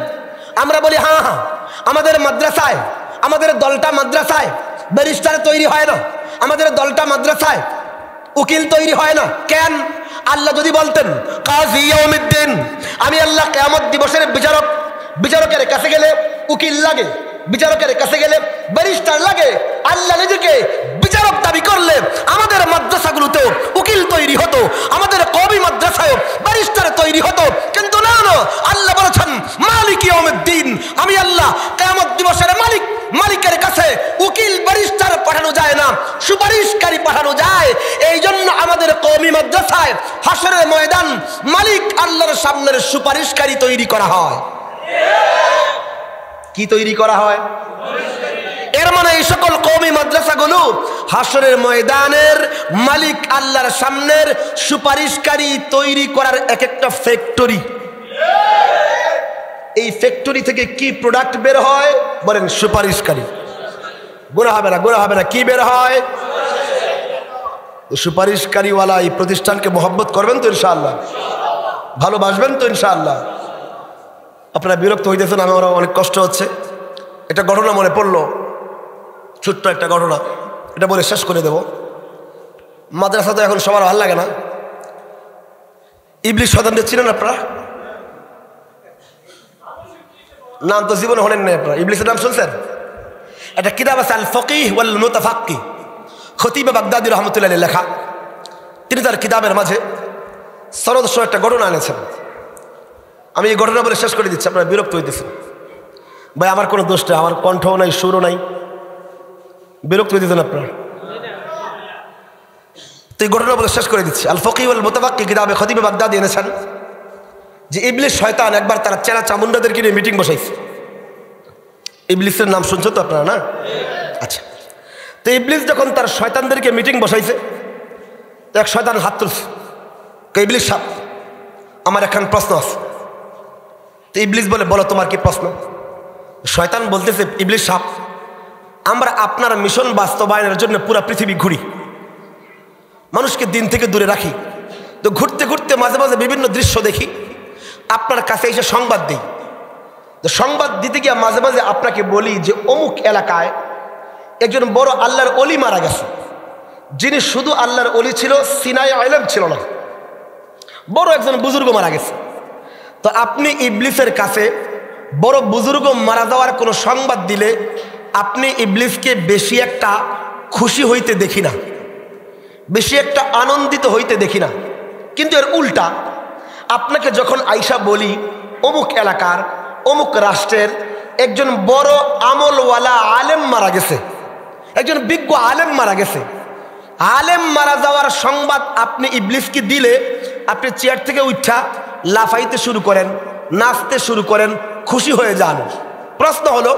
আমরা বলি হ্যাঁ হ্যাঁ, আমাদের মাদ্রাসায়, আমাদের দলটা মাদ্রাসায় ব্যারিস্টার তৈরি হয় না, আমাদের দলটা মাদ্রাসায় উকিল তৈরি হয় না। কেন? আল্লাহ যদি বলতেন কাজী ইয়াউমিদ্দিন, আমি আল্লাহ কিয়ামত দিবসের বিচারক, বিচারকের কাছে গেলে উকিল লাগে, বিচারকের কাছে গেলে ব্যারিস্টার লাগে, আল্লাহ নিজেকে বিচারক দাবি করলে আমাদের মাদ্রাসাগুলোতেও উকিল তৈরি হতো, আমাদের কওমি মাদ্রাসায়ও ব্যারিস্টার তৈরি হতো। কিন্তু না না, আল্লাহ বলেছেন মালিক ইয়াউমিদ্দিন, আমি আল্লাহ কিয়ামত দিবসের মালিক, মালিকের কাছে উকিল ব্যারিস্টার পাঠানো যায় না, সুপারিশকারী পাঠানো যায়। এই জন্য আমাদের কওমি মাদ্রাসায় হাসরের ময়দান মালিক আল্লাহর সামনের সুপারিশকারী তৈরি করা হয়। কি তৈরি করা হয়? এর মানে এই সকল কওমি মাদ্রাসাগুলো হাসরের ময়দানের মালিক আল্লাহর সামনের সুপারিশকারী তৈরি করার এক একটা ফ্যাক্টরি। এই ফ্যাক্টরি থেকে কি প্রোডাক্ট বের হয়? বলেন, সুপারিশকারী। গুনাহ হবে না, গুনাহ হবে না। কি বের হয়? সুপারিশকারীওয়ালা এই প্রতিষ্ঠানকে মহব্বত করবেন তো ইনশাআল্লাহ? ভালোবাসবেন তো ইনশাআল্লাহ? আপনারা বিরক্ত হইতেছেন, আমার অনেক কষ্ট হচ্ছে। একটা ঘটনা মনে পড়লো, ছোট্ট একটা ঘটনা, এটা বলে শেষ করে দেব। মাদ্রাসা তো এখন সবার ভালো লাগে না। ইবলিস শয়তানদের চিনেন আপনারা? নাম তো জীবনে হলেন না আপনারা, ইবলিসের নাম শুনছেন? একটা কিতাব আছে আল ফকিহ ওয়াল মুতাফাক্কিহ, খতিব বাগদাদি রহমতুল্লাহ লেখা। তিনি তার কিতাবের মাঝে সরদস্য একটা ঘটনা এনেছেন। আমি এই ঘটনা বলে শেষ করে দিচ্ছি, আপনারা বিরক্ত হইতেছেন। ভাই আমার কোনো দোষ নেই, আমার কণ্ঠও নাই, সুরও নাই, বিরক্ত হইতেছেন আপনারা। তো এই ঘটনা বলে শেষ করে দিচ্ছি। আল ফকিহ ওয়াল মুতাফাক্কিহ কিতাবে খতিব বাগদাদি এনেছেন যে ইবলিস শয়তান একবার তারা চেরা চামুন্ডাদেরকে নিয়ে মিটিং বসাইছে। ইবলিসের নাম শুনছো তো আপনারা, না? আচ্ছা, তো ইবলিস যখন তার শয়তানদেরকে মিটিং বসাইছে, তো এক শয়তান হাত তুলছে, ইবলিস সাহেব আমার একখান প্রশ্ন আছে। তো ইবলিস বলে, বলো তোমার কি প্রশ্ন? শয়তান বলতেছে, ইবলিস সাহেব, আমরা আপনার মিশন বাস্তবায়নের জন্য পুরো পৃথিবী ঘুরি, মানুষকে দিন থেকে দূরে রাখি। তো ঘুরতে ঘুরতে মাঝে মাঝে বিভিন্ন দৃশ্য দেখি, আপনার কাছে এসে সংবাদ দিই। তো সংবাদ দিতে গিয়ে মাঝে মাঝে আপনাকে বলি যে অমুক এলাকায় একজন বড় আল্লাহর অলি মারা গেছে, যিনি শুধু আল্লাহর অলি ছিল, সিনাই ইলম ছিল না, বড় একজন বুজুর্গ মারা গেছে। তো আপনি ইবলিসের কাছে বড় বুজুর্গ মারা যাওয়ার কোনো সংবাদ দিলে আপনি ইবলিসকে বেশি একটা খুশি হইতে দেখি না, বেশি একটা আনন্দিত হইতে দেখি না। কিন্তু এর উল্টা, আপনাকে যখন আইসা বলি অমুক এলাকার অমুক রাষ্ট্রের একজন বড় আমলওয়ালা আলেম মারা গেছে, একজন বিজ্ঞ আলেম মারা গেছে, আলেম মারা যাওয়ার সংবাদ আপনি ইবলিসকে দিলে আপনি চেয়ার থেকে উঠা লাফাইতে শুরু করেন, নাচতে শুরু করেন, খুশি হয়ে যান। প্রশ্ন হলো,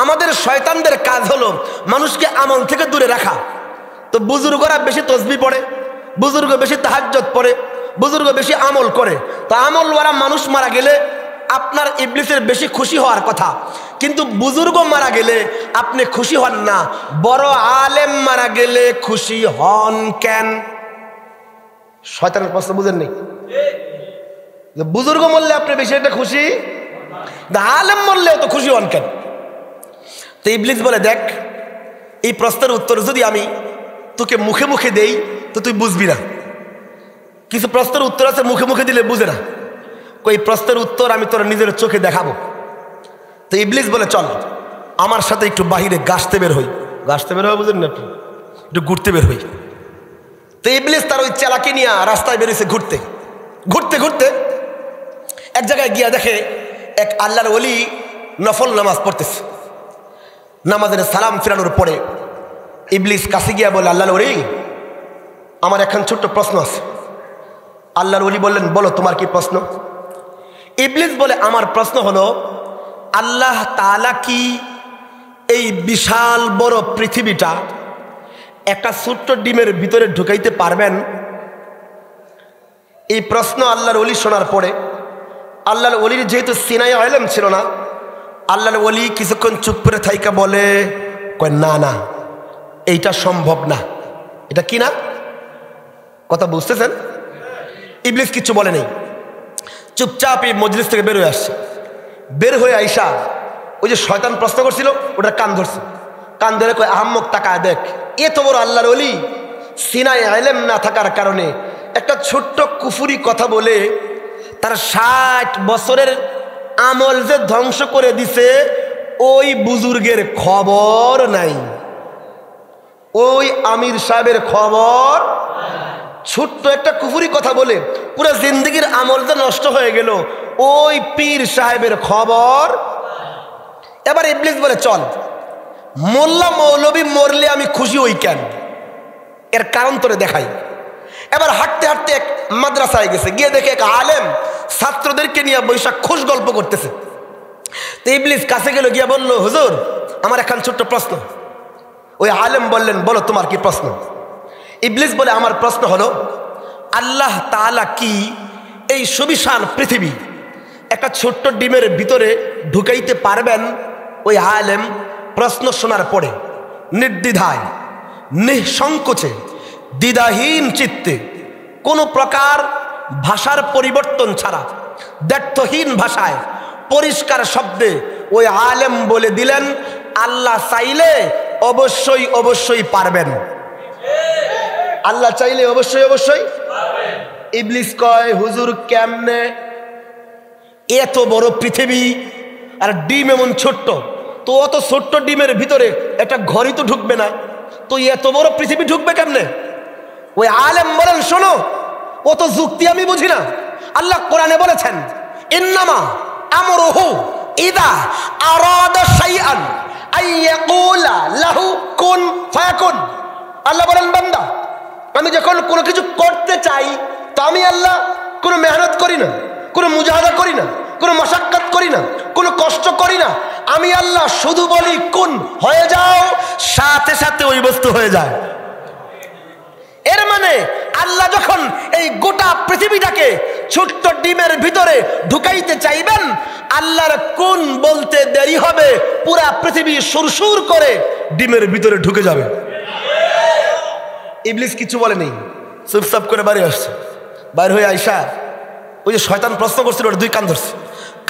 আমাদের শয়তানদের কাজ হলো মানুষকে আমল থেকে দূরে রাখা। তো বুজুর্গরা বেশি তসবিহ পড়ে, বুজুর্গ বেশি তাহাজ্জুদ পড়ে, বুজুর্গ বেশি আমল করে। তো আমলওয়ালা মানুষ মারা গেলে আপনার ইবলিসের বেশি খুশি হওয়ার কথা, কিন্তু বুজুর্গ মারা গেলে আপনি খুশি হন না, বড় আলেম মারা গেলে খুশি হন কেন? শয়তানের প্রশ্ন বুঝেন নেই? বুজুর্গ মরলে আপনি বেশি একটা খুশি, আলেম মরলেও তো খুশি হন কেন? তো ইবলিস বলে, দেখ, এই প্রশ্নের উত্তর যদি আমি তোকে মুখে মুখে দেই তো তুই বুঝবি না। কিছু প্রশ্নের উত্তর আছে মুখে মুখে দিলে বুঝে না, ওই প্রশ্নের উত্তর আমি তোর নিজের চোখে দেখাবো। তো ইবলিস বলে, চল আমার সাথে একটু বাহিরে গাছতে বের হই। গাছতে বের হয় বুঝেন না, একটু ঘুরতে বের হই। তো ইবলিস তার ওই চেলাকে নিয়ে রাস্তায় বেরিয়েছে ঘুরতে ঘুরতে ঘুরতে। এক জায়গায় গিয়া দেখে এক আল্লাহর ওলি নফল নামাজ পড়তেছে। নামাজের সালাম ফিরানোর পরে ইবলিস কাছে গিয়া বলে, আল্লাহর ওলি, আমার এখন ছোট্ট প্রশ্ন আছে। আল্লাহর ওলি বললেন, বলো তোমার কি প্রশ্ন? ইবলিস বলে, আমার প্রশ্ন হলো, আল্লাহ তাআলা কি এই বিশাল বড় পৃথিবীটা একটা ছোট্ট ডিমের ভিতরে ঢুকাইতে পারবেন? এই প্রশ্ন আল্লাহর ওলি শোনার পরে, আল্লাহর ওলির যেহেতু সিনাই ইলম ছিল না, আল্লাহর ওলি কিছুক্ষণ চুপ করে থাইকা বলে, কয় না না, এইটা সম্ভব না। এটা কি না? কথা বুঝতেছেন? ইবলিস কিছু বলে নেই, চুপচাপ এই মজলিস থেকে বের হয়ে আসছে। বের হয়ে আইসা ওই যে শয়তান প্রশ্ন করছিল ওটার কান ধরছে। কান ধরে কয়, আহাম্মক তাকায় দেখ, এত বড় আল্লাহর ওলি সিনাই ইলম না থাকার কারণে একটা ছোট্ট কুফুরি কথা বলে তার 60 বছরের আমল যে ধ্বংস করে দিছে, ওই বুজুর্গের খবর নাই, ওই আমির সাহেবের খবর। ছোট্ট একটা কুফুরি কথা বলে পুরো জিন্দগির আমল যে নষ্ট হয়ে গেল, ওই পীর সাহেবের খবর। এবার ইবলিস বলে, চল, মোল্লা মৌলবী মরলে আমি খুশি হই কেন, এর কারণ তোরে দেখাই। এবার হাঁটতে হাঁটতে এক মাদ্রাসায় গেছে, গিয়ে দেখে এক আলেম ছাত্রদেরকে নিয়ে বৈশাখ খুশ গল্প করতেছে। তো ইবলিস কাছে গেল, গিয়া বলল, হুজুর, আমার এখন ছোট্ট প্রশ্ন। ওই আলেম বললেন, বলো তোমার কি প্রশ্ন? ইবলিস বলে, আমার প্রশ্ন হলো, আল্লাহ তাআলা কি এই সুবিশাল পৃথিবী একটা ছোট্ট ডিমের ভিতরে ঢুকাইতে পারবেন? ওই আলেম প্রশ্ন শোনার পরে নির্দ্বিধায়, নিঃসংকোচে, দ্বিধাহীন চিত্তে, কোনো প্রকার ভাষার পরিবর্তন ছাড়া দ্ব্যর্থহীন ভাষায় পরিষ্কার শব্দে ওই আলেম বলে দিলেন, আল্লাহ চাইলে অবশ্যই অবশ্যই পারবেন। আল্লাহ চাইলে অবশ্যই অবশ্যই পারবেন। ইবলিস কয়, হুজুর কেমনে? এত বড় পৃথিবী আর ডিম এমন ছোট্ট, তো অত ছোট্ট ডিমের ভিতরে একটা ঘরই তো ঢুকবে না, তো এত বড় পৃথিবী ঢুকবে কেমনে? ওই আলেম বলেন, শোনো, অত যুক্তি আমি বুঝি না। আল্লাহ কোরআনে বলেছেন, ইন্নামা আমরুহু ইযা আরাদা শাইআন আইয়াকুলা লাহু কুন ফায়াকুন। আল্লাহ বলেন, বান্দা, আমি যখন কোনো কিছু করতে চাই তো আমি আল্লাহ কোনো মেহনত করি না, কোনো মুজাহাদা করি না, কোনো মশাক্কাত করি না, কোনো কষ্ট করি না। আমি আল্লাহ শুধু বলি কুন, হয়ে যাও, সাথে সাথে ওই বস্তু হয়ে যায়। এর মানে আল্লাহ যখন এই গোটা পৃথিবীটাকে ছোট্ট ডিমের ভিতরে ঢুকাইতে চাইবেন, আল্লাহর কোন বলতে দেরি হবে, পুরা পৃথিবী সুরসুর করে ডিমের ভিতরে ঢুকে যাবে। ইবলিস কিছু বলেনি, চুপচাপ করে বাড়ি আসছে। বাইর হয়ে আইসা ওই যে শয়তান প্রশ্ন করছিল, ওটা দুই কান ধরছে,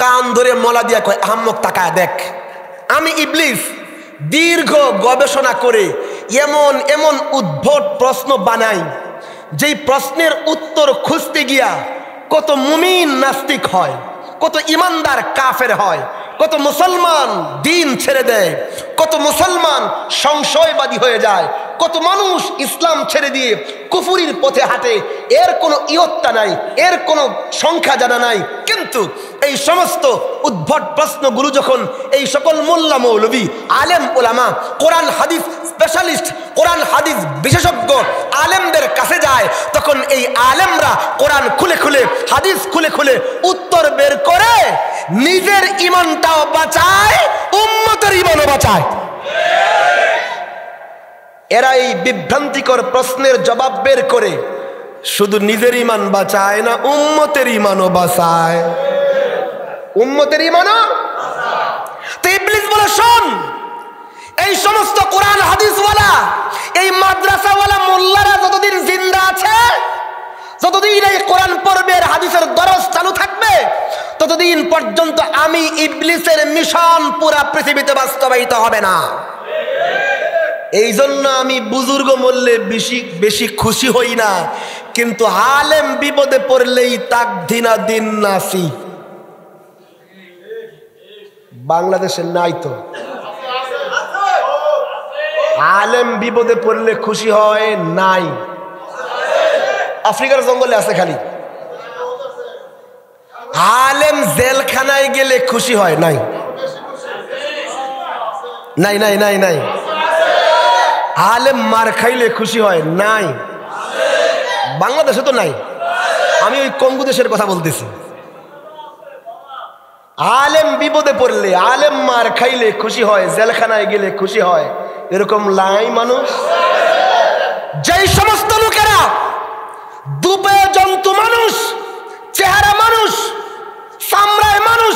কান ধরে মলা দিয়া কয়, আহাম্মক তাকায় দেখ, আমি ইবলিস দীর্ঘ গবেষণা করে এমন এমন উদ্ভট প্রশ্ন বানাই, যেই প্রশ্নের উত্তর খুঁজতে গিয়া কত মুমিন নাস্তিক হয়, কত ইমানদার কাফের হয়, কত মুসলমান দিন ছেড়ে দেয়, কত মুসলমান সংশয়বাদী হয়ে যায়, কত মানুষ ইসলাম ছেড়ে দিয়ে কুফুরির পথে হাঁটে। এর কোনো ইয়ত্তা নাই, এর কোনো সংখ্যা জানা নাই। কিন্তু এই সমস্ত উদ্ভট প্রশ্নগুলো যখন এই সকল মোল্লা মৌলবী, আলেম ওলামা, কোরআন হাদিস স্পেশালিস্ট, কোরআন হাদিস বিশেষজ্ঞ আলেমদের কাছে যায়, তখন এই আলেমরা কোরআন খুলে খুলে, হাদিস খুলে খুলে উত্তর বের করে নিজের ঈমানটাও বাঁচায়, উম্মতের ঈমানও বাঁচায়। এরা এই বিভ্রান্তিকর প্রশ্নের জবাব বের করে শুধু নিজের ঈমান বাঁচায় না, উম্মতের ঈমানও বাঁচায়, উম্মতের ঈমানও। তো ইবলিস বলে, শোন, এই সমস্ত কোরআন হাদিসওয়ালা, এই মাদ্রাসাওয়ালা মোল্লারা যতদিন জিন্দা আছে, যতদিন এই কোরআন পড়বের হাদিসের দরস চালু থাকবে, ততদিন পর্যন্ত আমি ইবলিসের মিশন পুরা পৃথিবীতে বাস্তবায়িত হবে না। এই জন্য আমি বুজুর্গ মরলে বেশি বেশি খুশি হই না, কিন্তু আলেম বিপদে পড়লেই তাকদিনা দিন নাসি। বাংলাদেশে নাই তো, আলেম বিপদে পড়লে খুশি হয় নাই, আফ্রিকার জঙ্গলে আছে খালি। আলেম জেলখানায় গেলে খুশি হয় নাই, নাই নাই নাই নাই। আলেম মার খাইলে খুশি হয় নাই, বাংলাদেশে তো নাই। আমি ওই কঙ্গু দেশের কথা বলতেছি। আলেম বিপদে পড়লে, আলেম মার খাইলে খুশি হয়, জেলখানায় গেলে খুশি হয়, এরকম লাই মানুষ। যেই সমস্ত লোকেরা দুপে জন্তু মানুষ, চেহারা মানুষ, চামড়ায় মানুষ,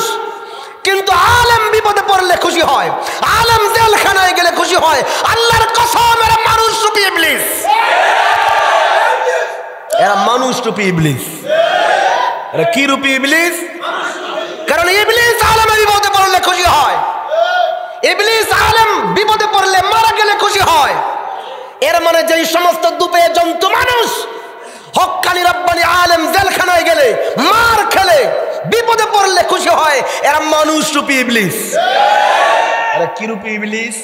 কিন্তু আলেম বিপদে পড়লে খুশি হয়, আলেম জেলখানায় গেলে খুশি হয়, আল্লাহর কসম এরা মানুষ রূপী ইবলিস, এরা মানুষ রূপী ইবলিস। এরা কি রূপী ইবলিস? কারণ ইবলিস আলেমের বিপদে পড়লে খুশি হয়, ইবলিস আলেম বিপদে পড়লে মারা গেলে খুশি হয়। এর মানে যেই সমস্ত দুপে জন্তু মানুষ, হক্কানি রব্বানি আলেম জেলখানায় গেলে, মার খেলে, বিপদে পড়লে খুশি হয়, এরা মানুষ রূপী ইবলিস। এরা কি রূপী ইবলিস?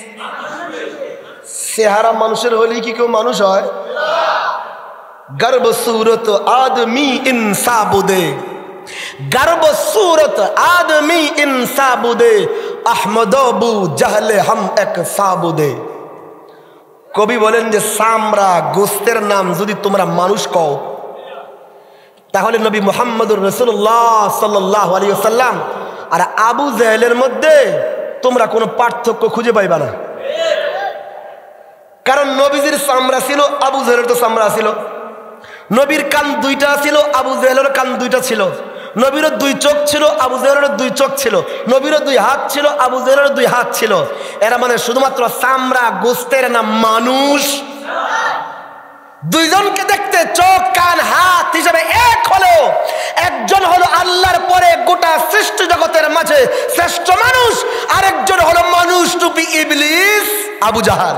চেহারা মানুষের হলেই কি কেউ মানুষ হয়? গর্ব সুরত আদমি ইনসাবুদে, গর্ব সুরত আদমি ইনসাবুদে, আহমদ আবু জাহলে হাম এক সাবুদে। কবি বলেন যে সামরা গোস্তের নাম যদি তোমরা মানুষ কও, তাহলে নবী মুহাম্মদুর রাসূলুল্লাহ সাল্লাল্লাহু আলাইহি ওয়াসাল্লাম আর আবু জাহেলের মধ্যে তোমরা কোনো পার্থক্য খুঁজে পাইবা না। কারণ নবীজির চামড়া ছিল, আবু জাহেলের তো চামড়া ছিল। নবীর কান দুইটা ছিল, আবু জাহেলের কান দুইটা ছিল। নবীরও দুই চোখ ছিল, আবু জাহেলের দুই চোখ ছিল। নবীরও দুই হাত ছিল, আবু জাহেলের দুই হাত ছিল। এরা মানে শুধুমাত্র চামড়া গোস্তের না, মানুষ। দুইজনকে দেখতে চোখ কান হাত হিসেবে এক হলেও একজন হলো আল্লাহর পরে গোটা সৃষ্টি জগতের মাঝে শ্রেষ্ঠ মানুষ, আরেকজন হলো মানুষ রূপী ইবলিস, আবু জাহাল।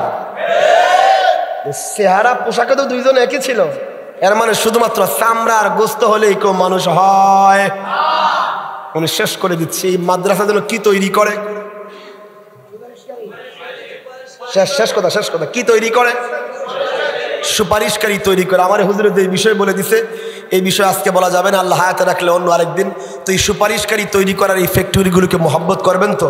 চেহারা পোশাকে তো দুইজন একই ছিল। এর মানে শুধুমাত্র চামড়া আর গোস্ত হলেই কেউ মানুষ হয়? আমি শেষ করে দিচ্ছি। এই মাদ্রাসা যেন কি তৈরি করে, শেষ কথা কি তৈরি করে? সুপারিশকারী তৈরি করে। আমার হুজুরে যে বিষয় বলে দিছে, এই বিষয় আজকে বলা যাবে না, আল্লাহ হায়াতে রাখলে অন্য আরেকদিন। তো এই সুপারিশকারী তৈরি করার এই ফ্যাক্টরিগুলোকে মহব্বত করবেন তো?